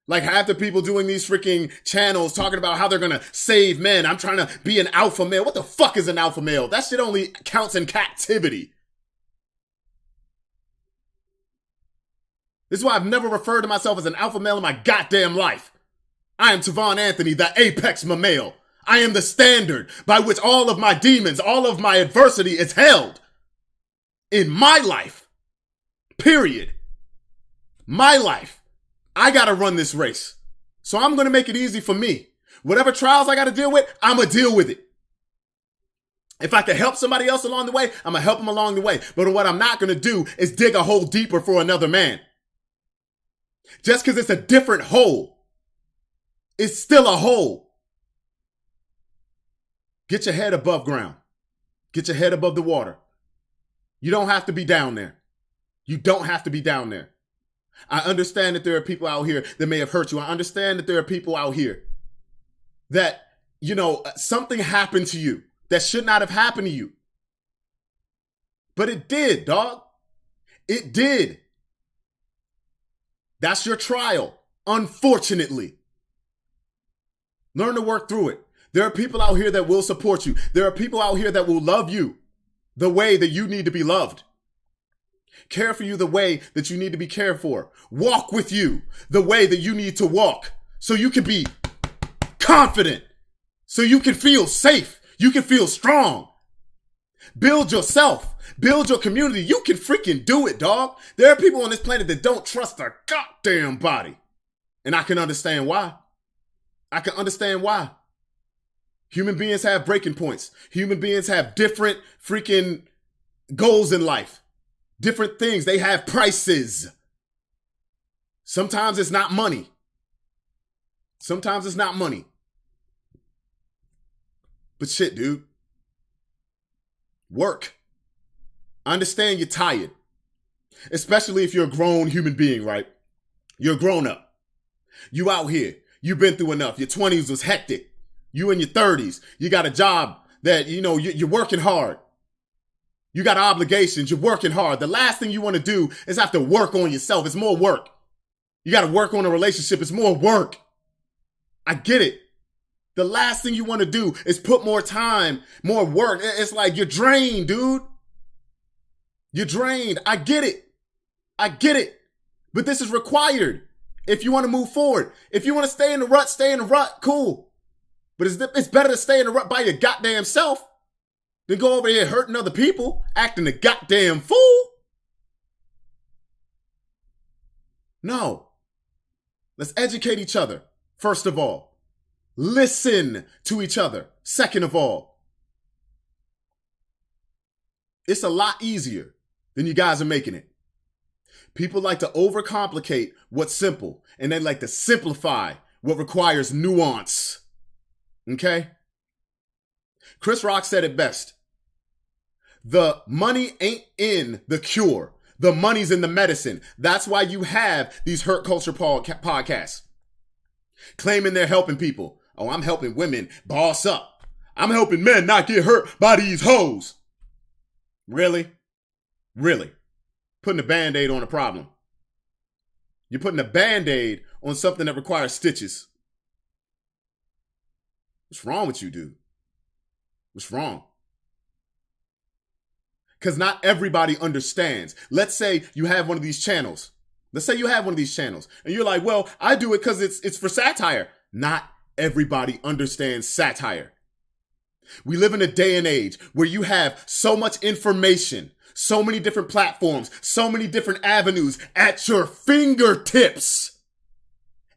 Like half the people doing these freaking channels talking about how they're going to save men. I'm trying to be an alpha male. What the fuck is an alpha male? That shit only counts in captivity. This is why I've never referred to myself as an alpha male in my goddamn life. I am Tovaun Anthony, the apex male. I am the standard by which all of my demons, all of my adversity is held. In my life. Period. My life. I gotta run this race. So I'm gonna make it easy for me. Whatever trials I gotta deal with, I'm gonna deal with it. If I can help somebody else along the way, I'm gonna help them along the way. But what I'm not gonna do is dig a hole deeper for another man. Just because it's a different hole, it's still a hole. Get your head above ground. Get your head above the water. You don't have to be down there. You don't have to be down there. I understand that there are people out here that may have hurt you. I understand that there are people out here that, something happened to you that should not have happened to you. But it did, dog. It did. That's your trial, unfortunately. Learn to work through it. There are people out here that will support you. There are people out here that will love you the way that you need to be loved. Care for you the way that you need to be cared for. Walk with you the way that you need to walk so you can be confident, so you can feel safe, you can feel strong. Build yourself, build your community. You can freaking do it, dog. There are people on this planet that don't trust their goddamn body. And I can understand why. I can understand why. Human beings have breaking points. Human beings have different freaking goals in life. Different things. They have prices. Sometimes it's not money. Sometimes it's not money. But shit, dude. Work. I understand you're tired. Especially if you're a grown human being, right? You're a grown up. You out here. You've been through enough. Your 20s was hectic. You in your 30s. You got a job that, you're working hard. You got obligations. You're working hard. The last thing you want to do is have to work on yourself. It's more work. You got to work on a relationship. It's more work. I get it. The last thing you want to do is put more time, more work. It's like you're drained, dude. You're drained. I get it. I get it. But this is required if you want to move forward. If you want to stay in the rut, cool. But it's better to stay in the rut by your goddamn self than go over here hurting other people, acting a goddamn fool. No. Let's educate each other, first of all. Listen to each other, second of all. It's a lot easier than you guys are making it. People like to overcomplicate what's simple, and they like to simplify what requires nuance. Okay? Chris Rock said it best. The money ain't in the cure. The money's in the medicine. That's why you have these hurt culture podcasts. Claiming they're helping people. Oh, I'm helping women boss up. I'm helping men not get hurt by these hoes. Really? Really? Putting a Band-Aid on a problem. You're putting a Band-Aid on something that requires stitches. What's wrong with you, dude? What's wrong? Because not everybody understands. Let's say you have one of these channels. And you're like, well, I do it because it's for satire. Not everybody understands satire. We live in a day and age where you have so much information, so many different platforms, so many different avenues at your fingertips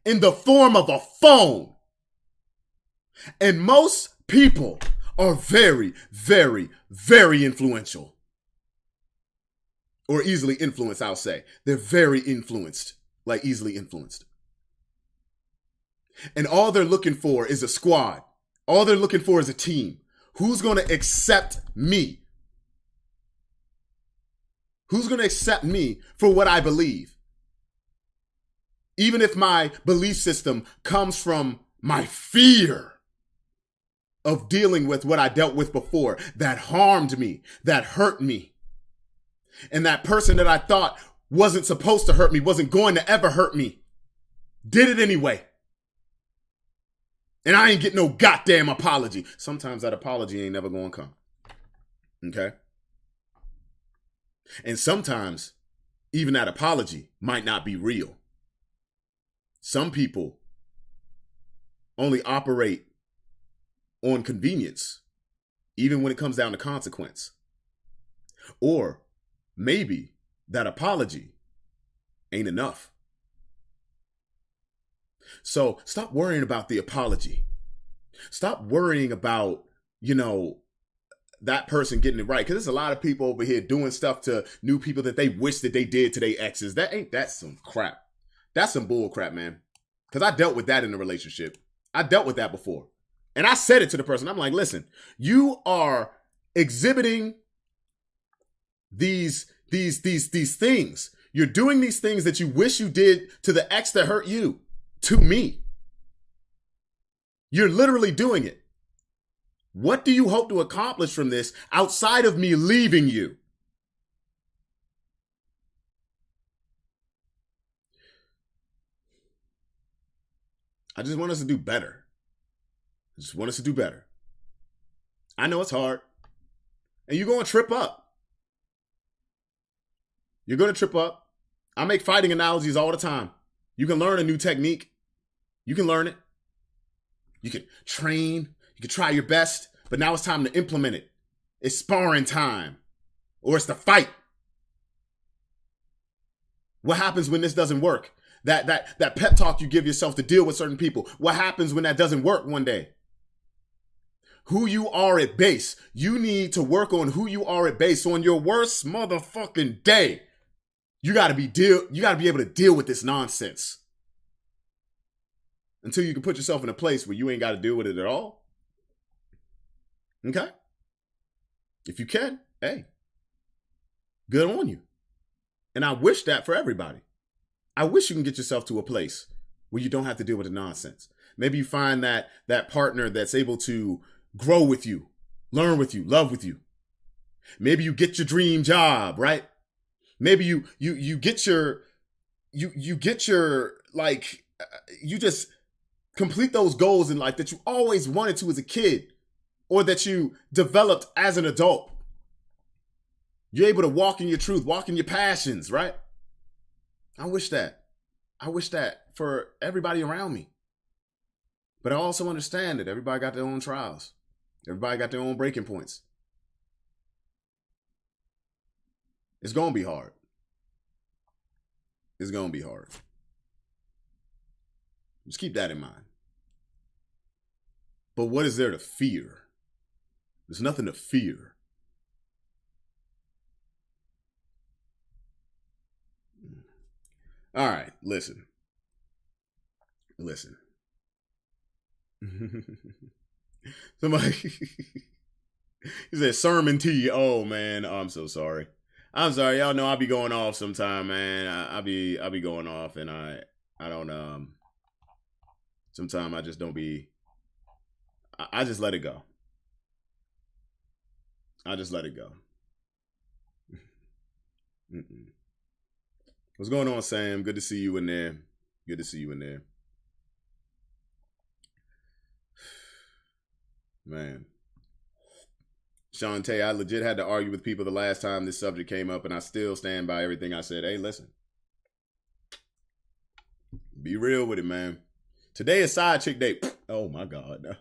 in the form of a phone. And most people are very, very, very influential. Or easily influenced, I'll say. They're very influenced, like easily influenced. And all they're looking for is a squad. All they're looking for is a team. Who's going to accept me? Who's going to accept me for what I believe? Even if my belief system comes from my fear of dealing with what I dealt with before that harmed me, that hurt me. And that person that I thought wasn't supposed to hurt me, wasn't going to ever hurt me, did it anyway. And I ain't get no goddamn apology. Sometimes that apology ain't never gonna come. Okay? And sometimes even that apology might not be real. Some people only operate on convenience, even when it comes down to consequence. Or maybe that apology ain't enough. So stop worrying about the apology. Stop worrying about, that person getting it right. Because there's a lot of people over here doing stuff to new people that they wish that they did to their exes. That's some crap. That's some bull crap, man. Because I dealt with that in a relationship. I dealt with that before. And I said it to the person. I'm like, listen, you are exhibiting these things. You're doing these things that you wish you did to the ex that hurt you, to me. You're literally doing it. What do you hope to accomplish from this outside of me leaving you? I just want us to do better. I just want us to do better. I know it's hard. And you're going to trip up. You're going to trip up. I make fighting analogies all the time. You can learn a new technique. You can learn it. You can train. You can try your best. But now it's time to implement it. It's sparring time. Or it's the fight. What happens when this doesn't work? That pep talk you give yourself to deal with certain people. What happens when that doesn't work one day? Who you are at base. You need to work on who you are at base. So on your worst motherfucking day, you gotta be able to deal with this nonsense. Until you can put yourself in a place where you ain't gotta deal with it at all. Okay? If you can, hey, good on you. And I wish that for everybody. I wish you can get yourself to a place where you don't have to deal with the nonsense. Maybe you find that partner that's able to grow with you, learn with you, love with you. Maybe you get your dream job, right? Maybe you get your you just complete those goals in life that you always wanted to as a kid or that you developed as an adult. You're able to walk in your truth, walk in your passions, right? I wish that for everybody around me. But I also understand that everybody got their own trials. Everybody got their own breaking points. It's going to be hard. It's going to be hard. Just keep that in mind. But what is there to fear? There's nothing to fear. All right, listen. Somebody he said sermon to you. Oh man, I'm so sorry. I'm sorry, y'all know I be going off sometime, man. I be going off, and I don't sometimes I just don't be. I just let it go. I just let it go. What's going on, Sam? Good to see you in there. Good to see you in there. Man. Shantae, I legit had to argue with people the last time this subject came up, and I still stand by everything I said. Hey, listen. Be real with it, man. Today is side chick day. Oh, my God.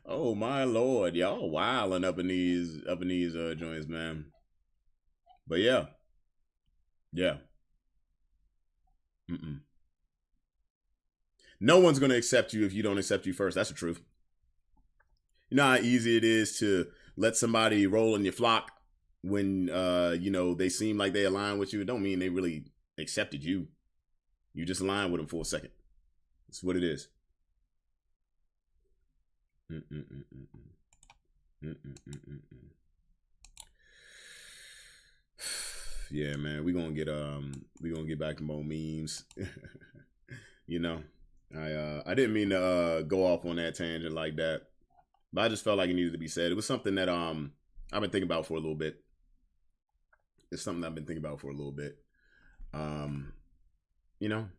Oh, my Lord. Y'all wilding up in these joints, man. But yeah. No one's going to accept you if you don't accept you first. That's the truth. You know how easy it is to let somebody roll in your flock when, they seem like they align with you. It don't mean they really accepted you. You just align with them for a second. That's what it is. Yeah, man, we gonna get back to more memes. You know, I didn't mean to go off on that tangent like that, but I just felt like it needed to be said. It was something that I've been thinking about for a little bit. It's something I've been thinking about for a little bit. You know,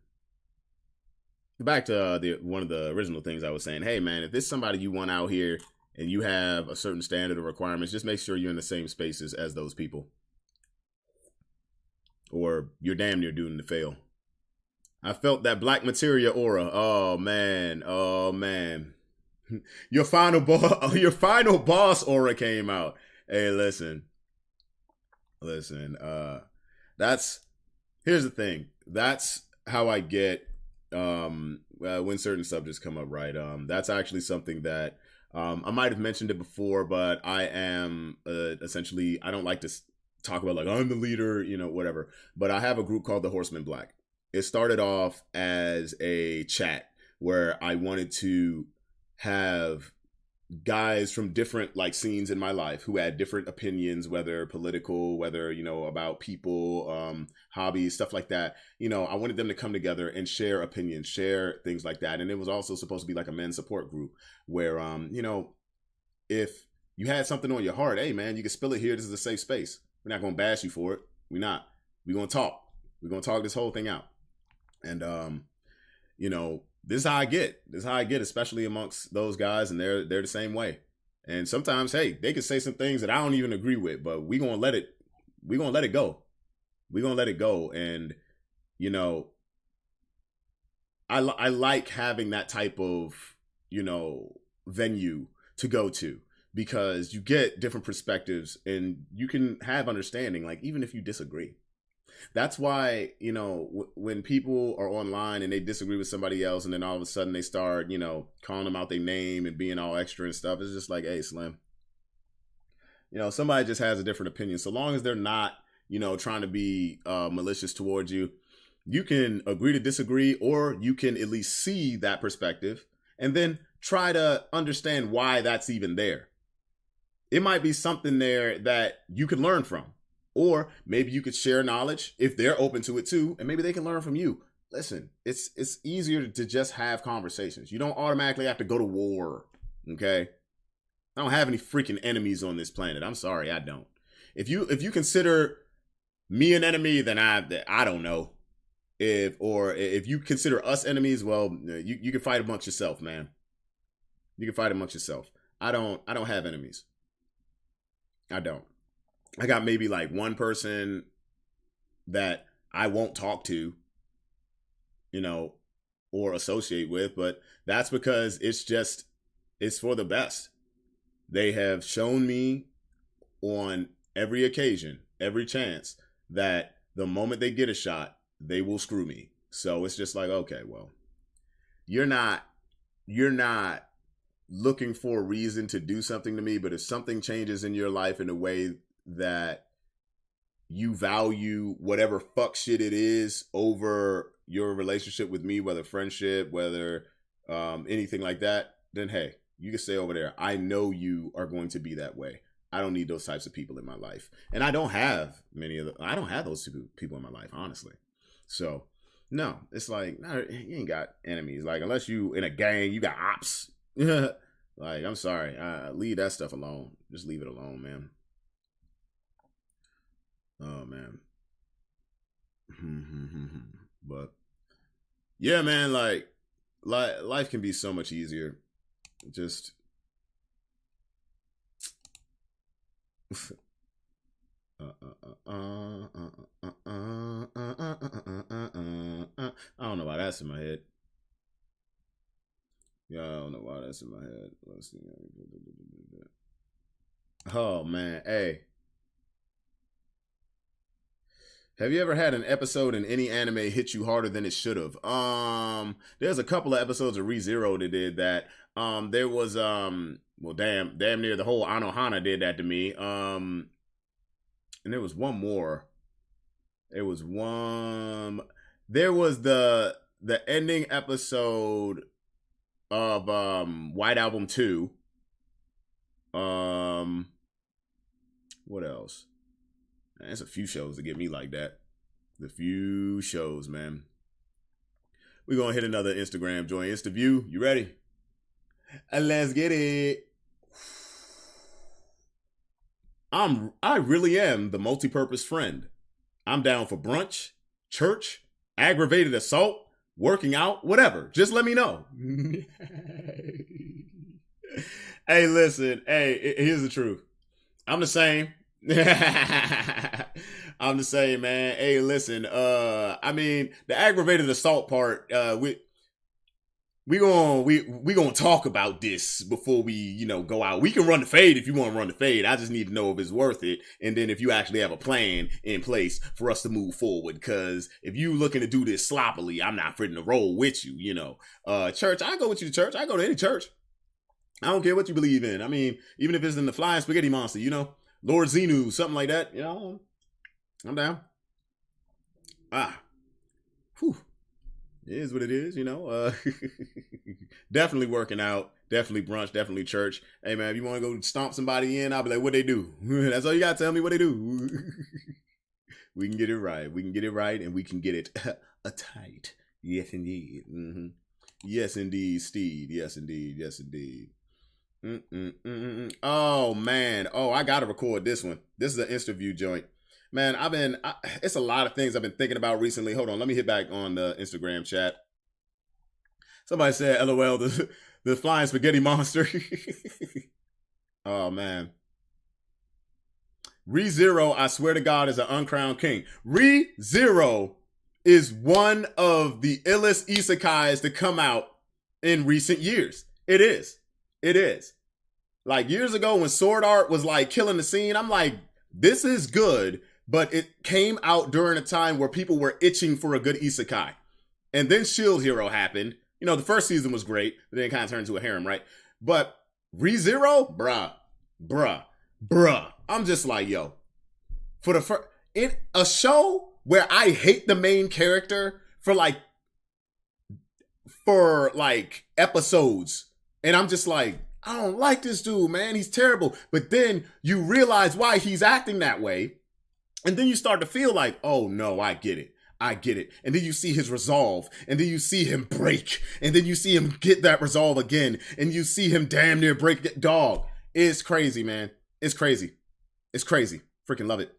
back to one of the original things I was saying. Hey, man, if there's somebody you want out here and you have a certain standard of requirements, just make sure you're in the same spaces as those people, or you're damn near doomed to fail. I felt that black materia aura. Oh man, oh man. Your final boss aura came out. Hey, listen. That's here's the thing. That's how I get when certain subjects come up, right? That's actually something that I might have mentioned it before, but I am essentially, I don't like to talk about like I'm the leader, you know, whatever. But I have a group called the Horsemen Black. It started off as a chat where I wanted to have guys from different like scenes in my life who had different opinions, whether political, whether, you know, about people, hobbies, stuff like that. You know, I wanted them to come together and share opinions, share things like that. And it was also supposed to be like a men's support group where, you know, if you had something on your heart, hey man, you can spill it here. This is a safe space. We're not going to bash you for it. We're not. We're going to talk. We're going to talk this whole thing out. And, you know, this is how I get. This is how I get, especially amongst those guys, and they're the same way. And sometimes, hey, they could say some things that I don't even agree with, but we're gonna let it go. We're gonna let it go. And you know, I like having that type of, you know, venue to go to, because you get different perspectives and you can have understanding, like even if you disagree. That's why, you know, when people are online and they disagree with somebody else and then all of a sudden they start, you know, calling them out their name and being all extra and stuff, it's just like, hey, Slim, you know, somebody just has a different opinion. So long as they're not, you know, trying to be malicious towards you, you can agree to disagree, or you can at least see that perspective and then try to understand why that's even there. It might be something there that you can learn from. Or maybe you could share knowledge if they're open to it too, and maybe they can learn from you. Listen, it's easier to just have conversations. You don't automatically have to go to war, okay? I don't have any freaking enemies on this planet. I'm sorry, I don't. If you consider me an enemy, then I don't know. If you consider us enemies, well, you can fight amongst yourself, man. You can fight amongst yourself. I don't have enemies. I don't. I got maybe like one person that I won't talk to, you know, or associate with, but that's because it's for the best. They have shown me on every occasion, every chance, that the moment they get a shot, they will screw me. So it's just like, okay, well, you're not looking for a reason to do something to me, but if something changes in your life in a way that you value whatever fuck shit it is over your relationship with me, whether friendship, whether anything like that, then hey, you can stay over there. I know you are going to be that way. I don't need those types of people in my life. And I don't have I don't have those people in my life, honestly. So no, it's like, no, you ain't got enemies. Like, unless you in a gang, you got ops. Like, I'm sorry. Leave that stuff alone. Just leave it alone, man. Oh man. But yeah, man, like life can be so much easier. Just I don't know why that's in my head. Yeah, I don't know why that's in my head. Let's see. Oh man, hey. Have you ever had an episode in any anime hit you harder than it should have? There's a couple of episodes of ReZero that did that. There was well, damn near the whole Anohana did that to me. And there was one more. There was the ending episode of White Album 2, What else? Man, there's a few shows that get me like that. The few shows, man. We're gonna hit another Instagram joint. InstaView. You ready? Let's get it. I really am the multi-purpose friend. I'm down for brunch, church, aggravated assault, working out, whatever. Just let me know. Hey, listen. Hey, here's the truth. I'm the same. I'm the same, man. Hey, listen. I mean, the aggravated assault part. We gonna talk about this before we, go out. We can run the fade if you want to run the fade. I just need to know if it's worth it, and then if you actually have a plan in place for us to move forward. Because if you looking to do this sloppily, I'm not fitting to roll with you. Church. I go with you to church. I go to any church. I don't care what you believe in. I mean, even if it's in the flying spaghetti monster, Lord Xenu, something like that. I'm down. Whew. It is what it is, Definitely working out, definitely brunch, definitely church. Hey, man, if you want to go stomp somebody in, I'll be like, what they do? That's all you got to tell me, what they do. We can get it right. We can get it right, and we can get it tight. Yes, indeed. Mm-hmm. Yes, indeed, Steve. Yes, indeed. Yes, indeed. Oh, man. Oh, I got to record this one. This is an interview joint. Man, it's a lot of things I've been thinking about recently. Hold on, let me hit back on the Instagram chat. Somebody said, LOL, the flying spaghetti monster. Oh, man. ReZero, I swear to God, is an uncrowned king. ReZero is one of the illest isekais to come out in recent years. It is. It is. Like, years ago when Sword Art was, like, killing the scene, I'm like, this is good. But it came out during a time where people were itching for a good isekai. And then Shield Hero happened. The first season was great. But then it kind of turned into a harem, right? But ReZero, bruh. I'm just like, yo. For the first... In a show where I hate the main character for episodes. And I'm just like, I don't like this dude, man. He's terrible. But then you realize why he's acting that way. And then you start to feel like, oh no, I get it. And then you see his resolve. And then you see him break. And then you see him get that resolve again. And you see him damn near break that dog. It's crazy, man. It's crazy. Freaking love it.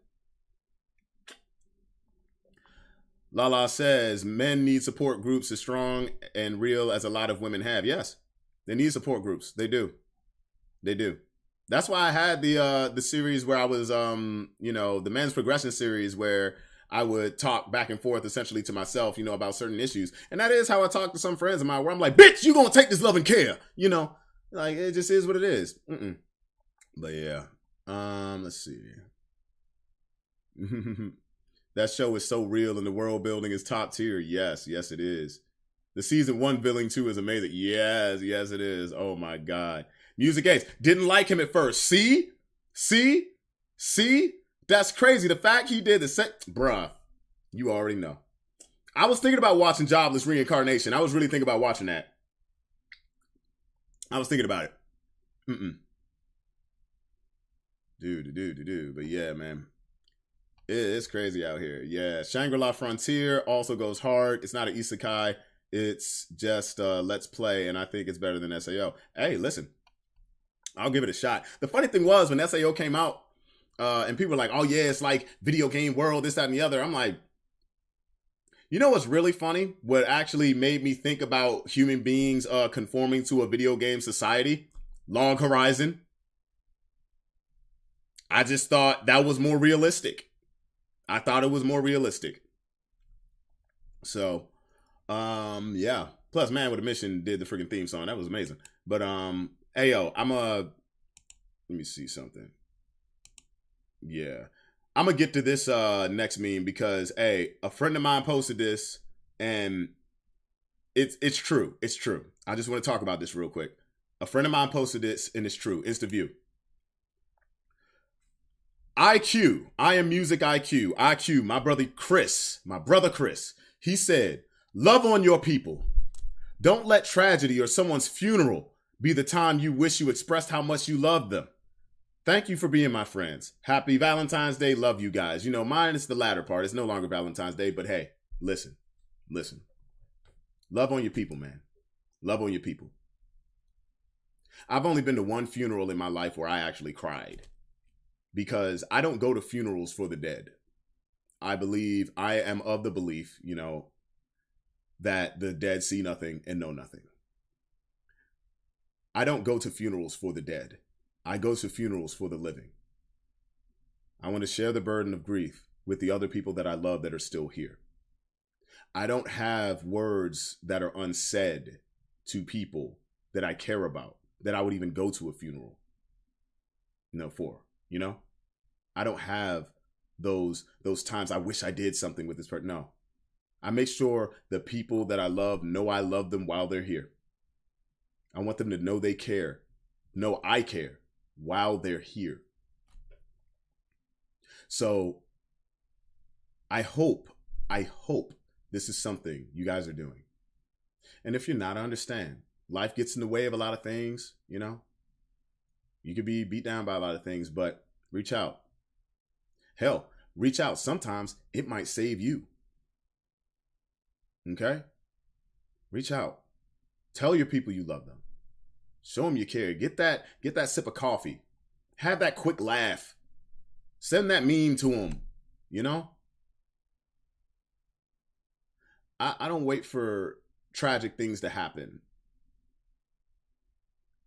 Lala says, men need support groups as strong and real as a lot of women have. Yes, they need support groups. They do. That's why I had the series where I was, the men's progression series where I would talk back and forth essentially to myself, about certain issues. And that is how I talk to some friends of mine where I'm like, bitch, you gonna take this love and care, like it just is what it is. But yeah, let's see. That show is so real and the world building is top tier. Yes, it is. The season 1 villain 2 is amazing. Yes, it is. Oh my God. Music Ace. Didn't like him at first. See? That's crazy. The fact he did the bruh, you already know. I was thinking about watching Jobless Reincarnation. I was really thinking about watching that. I was thinking about it. Dude. But yeah, man. It's crazy out here. Yeah. Shangri-La Frontier also goes hard. It's not an isekai. It's just Let's Play, and I think it's better than SAO. Hey, listen. I'll give it a shot. The funny thing was when SAO came out, and people were like, oh yeah, it's like video game world, this, that, and the other. I'm like, you know what's really funny? What actually made me think about human beings conforming to a video game society? Log Horizon. I just thought that was more realistic. I thought it was more realistic. So, yeah. Plus, Man with a Mission did the freaking theme song. That was amazing. But, hey, yo, let me see something. Yeah. I'm going to get to this next meme because, hey, a friend of mine posted this and it's true. It's true. I just want to talk about this real quick. A friend of mine posted this and it's true. InstaView. IQ. I am Music IQ. IQ. My brother Chris. He said, love on your people. Don't let tragedy or someone's funeral be the time you wish you expressed how much you love them. Thank you for being my friends. Happy Valentine's Day. Love you guys. You know, mine is the latter part. It's no longer Valentine's Day, but hey, listen. Love on your people, man. Love on your people. I've only been to one funeral in my life where I actually cried because I don't go to funerals for the dead. I am of the belief, that the dead see nothing and know nothing. I don't go to funerals for the dead. I go to funerals for the living. I want to share the burden of grief with the other people that I love that are still here. I don't have words that are unsaid to people that I care about, that I would even go to a funeral, for. I don't have those times I wish I did something with this person. No. I make sure the people that I love know I love them while they're here. I want them to know they care, know I care while they're here. So I hope this is something you guys are doing. And if you're not, I understand. Life gets in the way of a lot of things, You could be beat down by a lot of things, but reach out. Hell, reach out. Sometimes it might save you. Okay? Reach out. Tell your people you love them. Show them you care. Get that sip of coffee. Have that quick laugh. Send that meme to them. I don't wait for tragic things to happen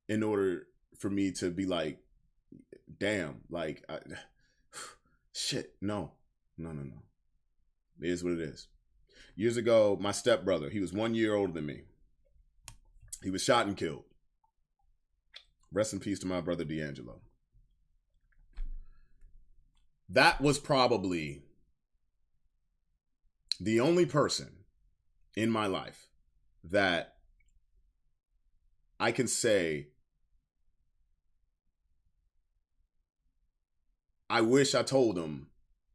in order for me to be like, damn, shit, no. It is what it is. Years ago, my stepbrother, he was 1 year older than me. He was shot and killed. Rest in peace to my brother D'Angelo. That was probably the only person in my life that I can say I wish I told him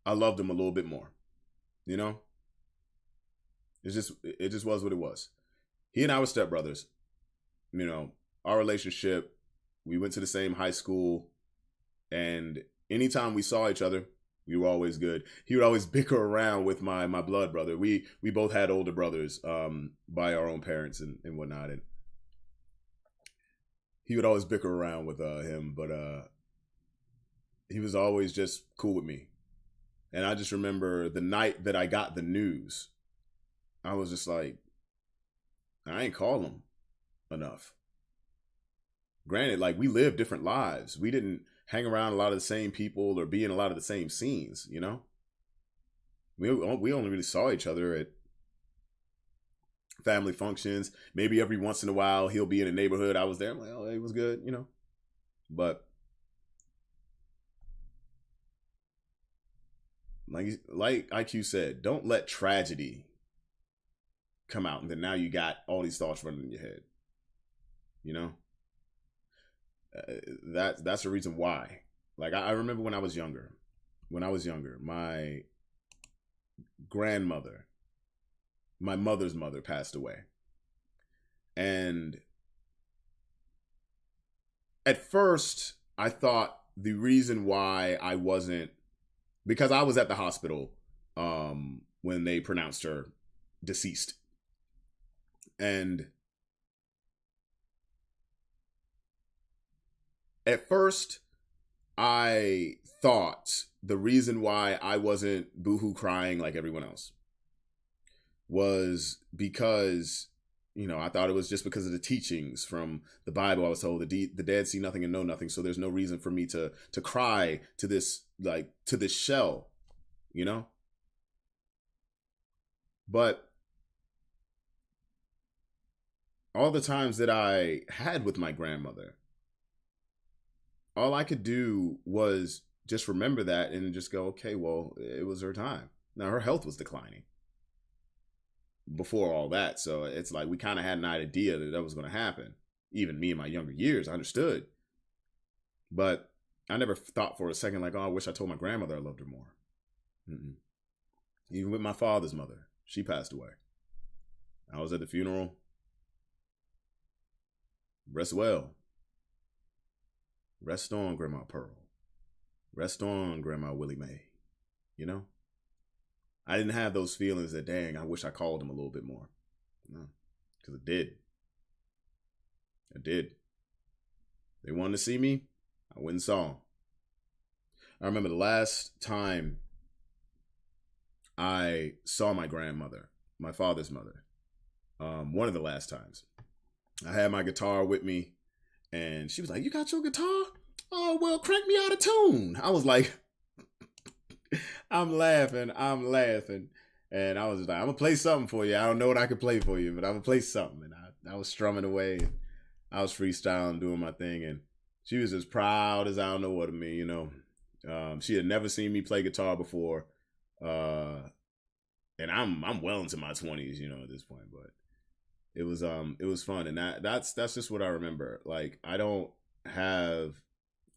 I loved him a little bit more. It just was what it was. He and I were stepbrothers. Our relationship, we went to the same high school, and anytime we saw each other, we were always good. He would always bicker around with my blood brother. We both had older brothers by our own parents and whatnot, and he would always bicker around with him, but he was always just cool with me. And I just remember the night that I got the news, I was just like, I ain't call him enough. Granted, we lived different lives. We didn't hang around a lot of the same people or be in a lot of the same scenes, We only really saw each other at family functions. Maybe every once in a while he'll be in a neighborhood. I was there. I'm like, oh, it was good, But like IQ said, don't let tragedy come out and then now you got all these thoughts running in your head. That's the reason why. I remember when I was younger, my grandmother, my mother's mother, passed away. And at first I thought the reason why I wasn't, because I was at the hospital when they pronounced her deceased. And at first, I thought the reason why I wasn't boohoo crying like everyone else was because, I thought it was just because of the teachings from the Bible. I was told the dead see nothing and know nothing, so there's no reason for me to cry to this, to this shell, But all the times that I had with my grandmother, all I could do was just remember that and just go, okay, well, it was her time. Now, her health was declining before all that. So it's like we kind of had an idea that was going to happen. Even me in my younger years, I understood. But I never thought for a second I wish I told my grandmother I loved her more. Mm-mm. Even with my father's mother, she passed away. I was at the funeral. Rest well. Rest on, Grandma Pearl. Rest on, Grandma Willie Mae. You know? I didn't have those feelings that, dang, I wish I called him a little bit more. No, because I did. I did. They wanted to see me. I went and saw them. I remember the last time I saw my grandmother, my father's mother. One of the last times. I had my guitar with me, and she was like, "You got your guitar? Oh, well, crank me out of tune." I was like, I'm laughing. And I was just like, I'm going to play something for you. I don't know what I could play for you, but I'm going to play something. And I was strumming away. And I was freestyling, doing my thing. And she was as proud as I don't know what I mean, you know. She had never seen me play guitar before. And I'm well into my 20s, you know, at this point. But it was fun. And that's just what I remember. Like, I don't have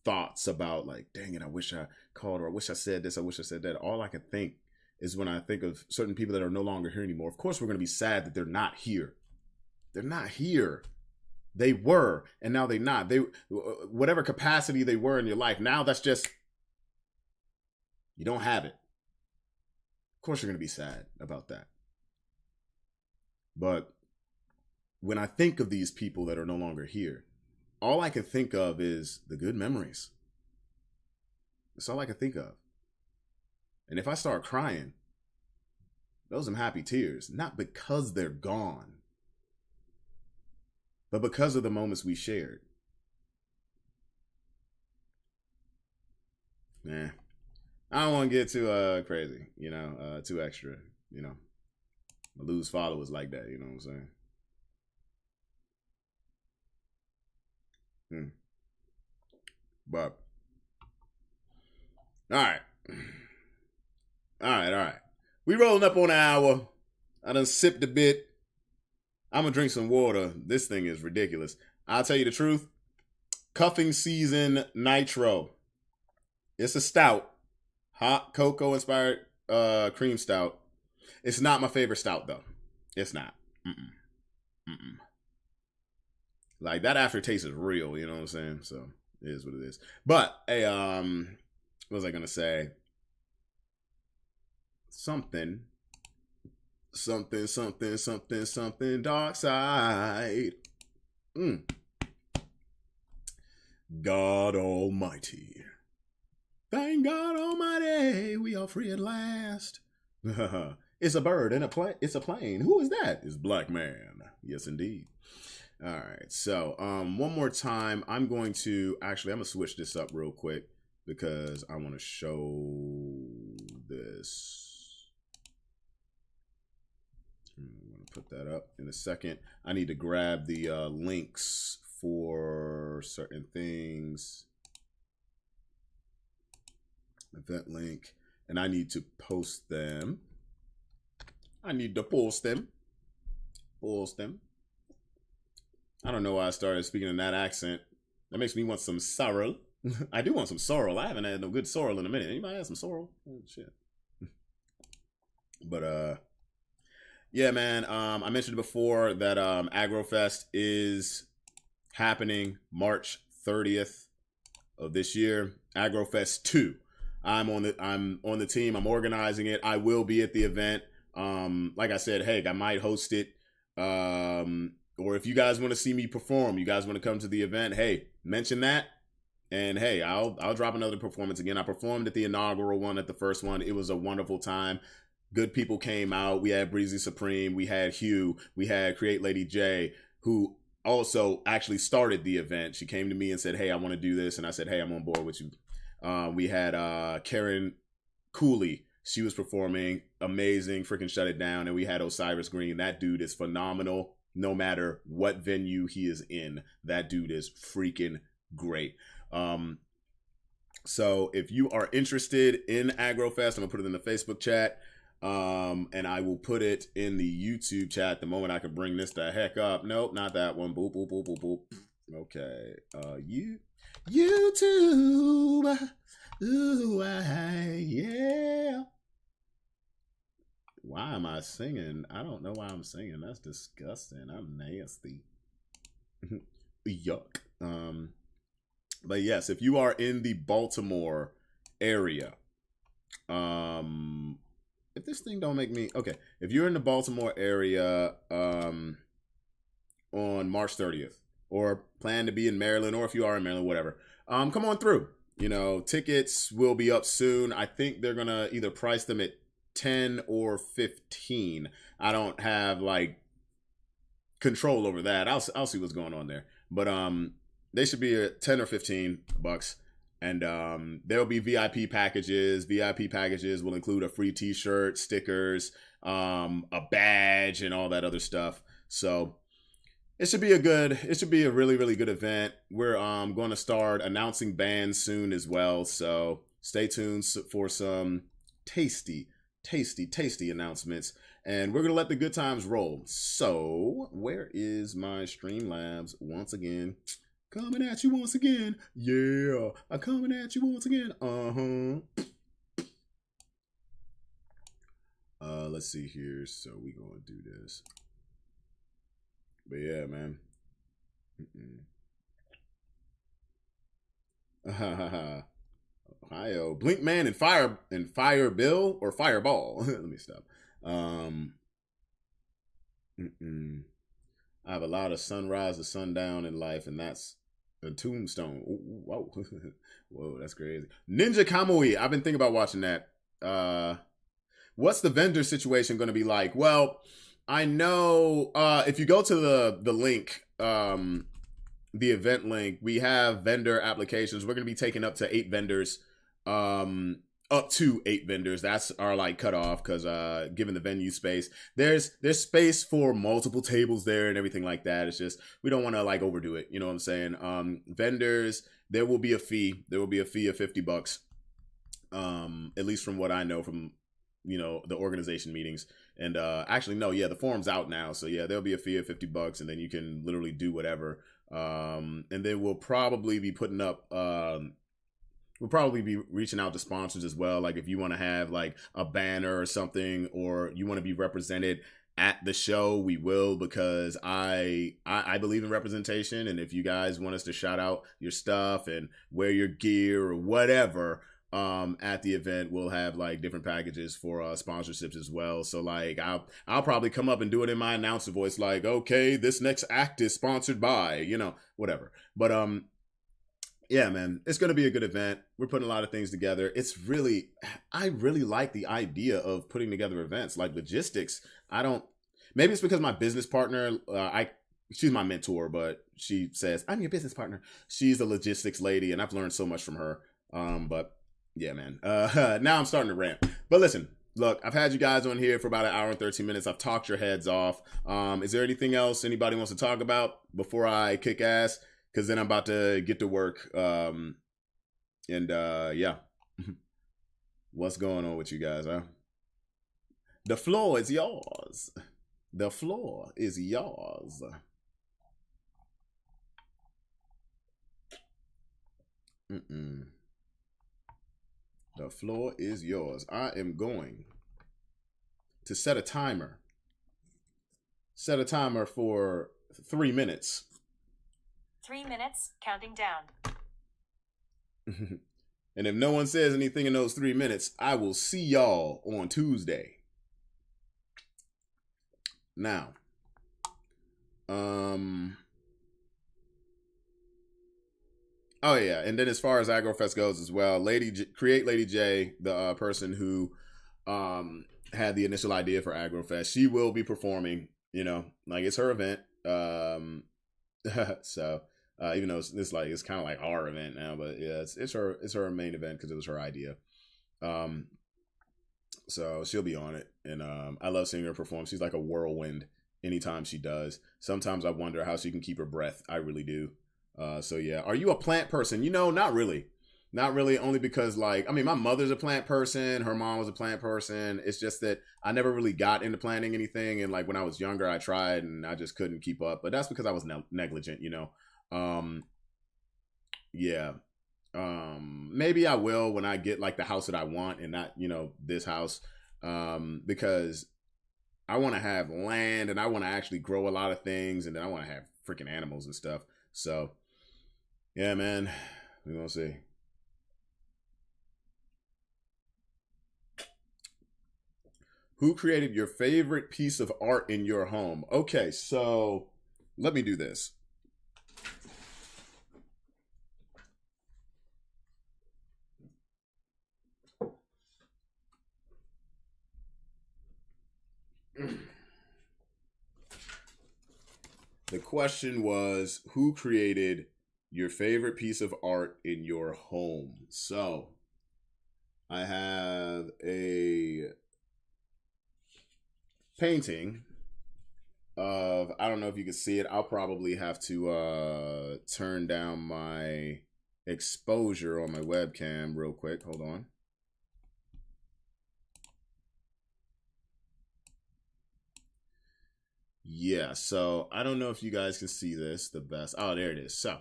thoughts about like, dang it, I wish I called, or I wish I said this, I wish I said that. All I can think is when I think of certain people that are no longer here anymore. Of course, we're going to be sad that they're not here. They're not here. They were, and now they're not. They, whatever capacity they were in your life, now that's just, you don't have it. Of course, you're going to be sad about that. But when I think of these people that are no longer here, all I can think of is the good memories. That's all I can think of. And if I start crying, those are happy tears, not because they're gone, but because of the moments we shared. Nah, I don't want to get too crazy, you know, too extra, you know. I lose followers like that, you know what I'm saying? But all right. We rolling up on an hour. I done sipped a bit. I'm gonna drink some water. This thing is ridiculous. I'll tell you the truth. Cuffing Season Nitro. It's a stout. Hot cocoa inspired cream stout. It's not my favorite stout though. It's not. Like, that aftertaste is real, you know what I'm saying? So it is what it is. But hey, what was I gonna say? Something dark side. God Almighty. Thank God Almighty, we are free at last. It's a bird and it's a plane. Who is that? It's Black Man. Yes, indeed. All right. So, one more time, I'm going to switch this up real quick because I want to show this. I'm going to put that up in a second. I need to grab the links for certain things. Event link. And I need to post them. I don't know why I started speaking in that accent. That makes me want some sorrel. I do want some sorrel. I haven't had no good sorrel in a minute. Anybody have some sorrel? Oh, shit. But, yeah, man. I mentioned before that AgroFest is happening March 30th of this year. AgroFest 2. I'm on the team. I'm organizing it. I will be at the event. Like I said, hey, I might host it. Or if you guys want to see me perform, you guys want to come to the event, hey, mention that. And hey, I'll drop another performance again. I performed at the inaugural one, at the first one. It was a wonderful time. Good people came out. We had Breezy Supreme. We had Hugh. We had Create Lady J, who also actually started the event. She came to me and said, hey, I want to do this. And I said, hey, I'm on board with you. We had Karen Cooley. She was performing. Amazing. Freaking shut it down. And we had Osiris Green. That dude is phenomenal. No matter what venue he is in, that dude is freaking great. So if you are interested in AgroFest, I'm gonna put it in the Facebook chat. And I will put it in the YouTube chat the moment I can bring this the heck up. Nope, not that one. Boop, boop, boop, boop, boop. Okay. YouTube. Ooh, yeah. Why am I singing? I don't know why I'm singing. That's disgusting. I'm nasty. Yuck. But yes, if you are in the Baltimore area, if this thing don't make me okay, if you're in the Baltimore area, on March 30th, or plan to be in Maryland, or if you are in Maryland, whatever, come on through. You know, tickets will be up soon. I think they're gonna either price them at 10 or 15. I don't have like control over that. I'll see what's going on there. But they should be at 10 or 15 bucks. And there'll be VIP packages. VIP packages will include a free t-shirt, stickers, a badge, and all that other stuff. So it should be a really, really good event. We're going to start announcing bands soon as well. So stay tuned for some tasty announcements. And we're going to let the good times roll. So where is my Streamlabs once again? Coming at you once again. Yeah, I'm coming at you once again. Let's see here. So we going to do this. But yeah, man. Ohio, Blinkman and Fire Bill or Fireball. Let me stop. I have a lot of sunrise to sundown in life, and that's a tombstone. Ooh, whoa, whoa, that's crazy. Ninja Kamui. I've been thinking about watching that. What's the vendor situation going to be like? Well, I know if you go to the link, the event link, we have vendor applications. We're going to be taking up to 8 vendors, up to 8 vendors. That's our like cutoff because given the venue space, there's space for multiple tables there and everything like that. It's just we don't want to like overdo it. You know what I'm saying? Vendors, there will be a fee. There will be a fee of $50. At least from what I know from the organization meetings. And actually, no, yeah, the forum's out now. So yeah, there'll be a fee of $50 and then you can literally do whatever. And then we'll probably be putting up, we'll probably be reaching out to sponsors as well. Like if you want to have like a banner or something, or you want to be represented at the show, we will, because I believe in representation. And if you guys want us to shout out your stuff and wear your gear or whatever, at the event, we'll have like different packages for sponsorships as well. So like I'll probably come up and do it in my announcer voice, like, okay, this next act is sponsored by, whatever. But yeah, man, it's gonna be a good event. We're putting a lot of things together. I really like the idea of putting together events like logistics. Maybe it's because my business partner, she's my mentor, but she says I'm your business partner. She's a logistics lady, and I've learned so much from her. But yeah, man. Now I'm starting to rant. But listen, look, I've had you guys on here for about 1 hour and 13 minutes. I've talked your heads off. Is there anything else anybody wants to talk about before I kick ass? Because then I'm about to get to work. Yeah. What's going on with you guys, huh? The floor is yours. The floor is yours. The floor is yours. I am going to set a timer. Set a timer for 3 minutes. 3 minutes, counting down. And if no one says anything in those 3 minutes, I will see y'all on Tuesday. Now, oh yeah, and then as far as AgroFest goes as well, Create Lady J, the person who had the initial idea for AgroFest, she will be performing. Like it's her event. So even though it's kind of like our event now, but yeah, it's her main event because it was her idea. So she'll be on it, and I love seeing her perform. She's like a whirlwind anytime she does. Sometimes I wonder how she can keep her breath. I really do. So yeah, are you a plant person? Not really. Not really, only because my mother's a plant person. Her mom was a plant person. It's just that I never really got into planting anything. And like when I was younger, I tried and I just couldn't keep up. But that's because I was negligent, Yeah. Maybe I will when I get like the house that I want and not, this house. Because I want to have land and I want to actually grow a lot of things. And then I want to have freaking animals and stuff. So, yeah, man, we're going to see. Who created your favorite piece of art in your home? Okay, so let me do this. The question was, who created your favorite piece of art in your home? So, I have a painting of, I don't know if you can see it. I'll probably have to turn down my exposure on my webcam real quick. Hold on. Yeah, so I don't know if you guys can see this the best. Oh, there it is. So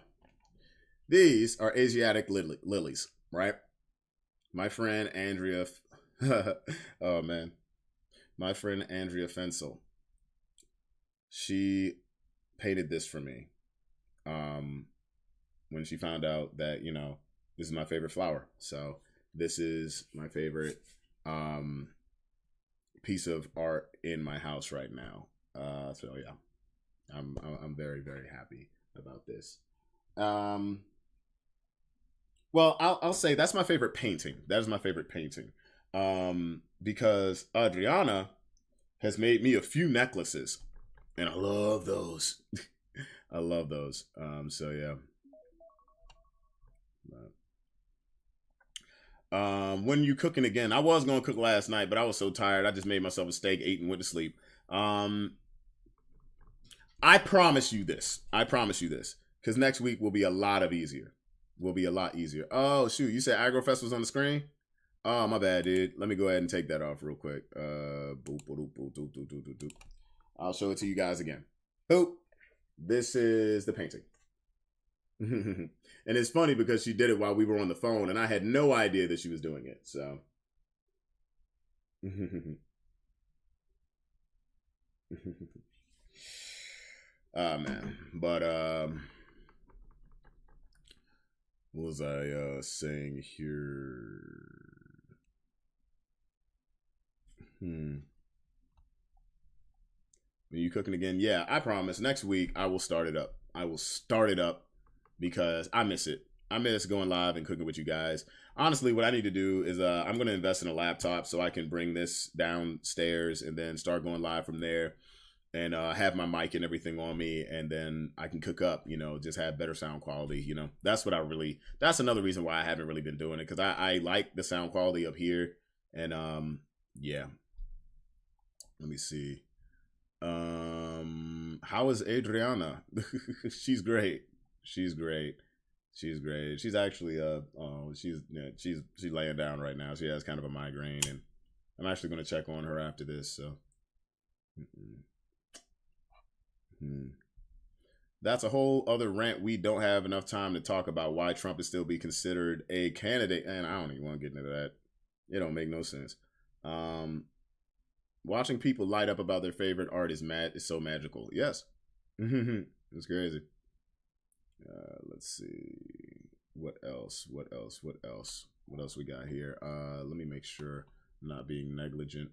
these are Asiatic lilies, right? My friend Andrea, oh man, my friend Andrea Fensel, she painted this for me when she found out that, you know, this is my favorite flower. So this is my favorite piece of art in my house right now. So yeah, I'm very, very happy about this. Well, I'll say that's my favorite painting. That is my favorite painting. Because Adriana has made me a few necklaces, and I love those. I love those. So yeah. When you cooking again? I was gonna cook last night, but I was so tired. I just made myself a steak, ate, and went to sleep. I promise you this. I promise you this. Because next week will be a lot easier. Will be a lot easier. Oh, shoot. You said AgroFest was on the screen? Oh, my bad, dude. Let me go ahead and take that off real quick. I'll show it to you guys again. Boop. This is the painting. And it's funny because she did it while we were on the phone, and I had no idea that she was doing it. So. Man, but what was I saying here? Are you cooking again? Yeah, I promise. Next week I will start it up. I will start it up because I miss it. I miss going live and cooking with you guys. Honestly, what I need to do is I'm going to invest in a laptop so I can bring this downstairs and then start going live from there. And have my mic and everything on me, and then I can cook up, you know, just have better sound quality, you know. That's what that's another reason why I haven't really been doing it, because I like the sound quality up here. And yeah. Let me see. How is Adriana? She's great. She's great. She's great. She's actually she's laying down right now. She has kind of a migraine, and I'm actually going to check on her after this, so. That's a whole other rant. We don't have enough time to talk about why Trump is still be considered a candidate, and I don't even want to get into that. It don't make no sense. Watching people light up about their favorite art is so magical. Yes. It's crazy. Let's see. What else we got here? Let me make sure I'm not being negligent.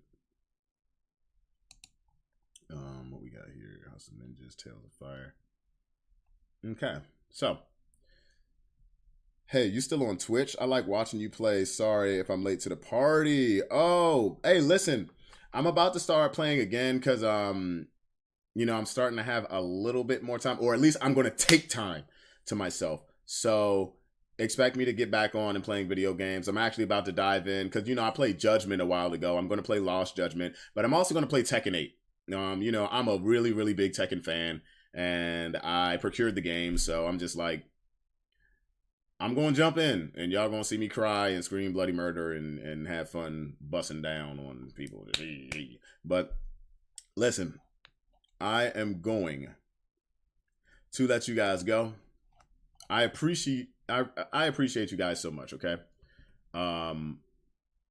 What we got here? House of Ninjas, Tales of Fire. Okay, so. Hey, you still on Twitch? I like watching you play. Sorry if I'm late to the party. Oh, hey, listen. I'm about to start playing again because, you know, I'm starting to have a little bit more time. Or at least I'm going to take time to myself. So expect me to get back on and playing video games. I'm actually about to dive in because, you know, I played Judgment a while ago. I'm going to play Lost Judgment. But I'm also going to play Tekken 8. You know, I'm a really, really big Tekken fan, and I procured the game, so I'm just like, I'm going to jump in, and y'all going to see me cry and scream bloody murder and have fun busting down on people. But listen, I am going to let you guys go. I appreciate you guys so much, okay? When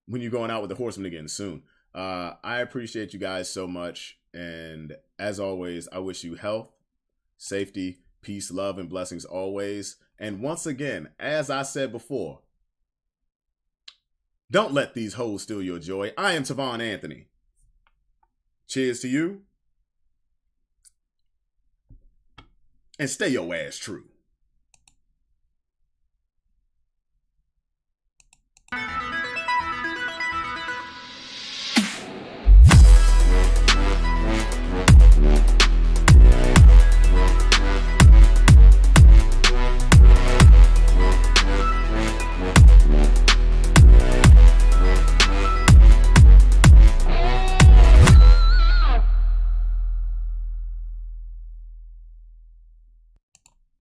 you're going out with the horseman again soon. I appreciate you guys so much. And as always, I wish you health, safety, peace, love, and blessings always. And once again, as I said before, don't let these hoes steal your joy. I am Tovaun Anthony. Cheers to you. And stay your ass true.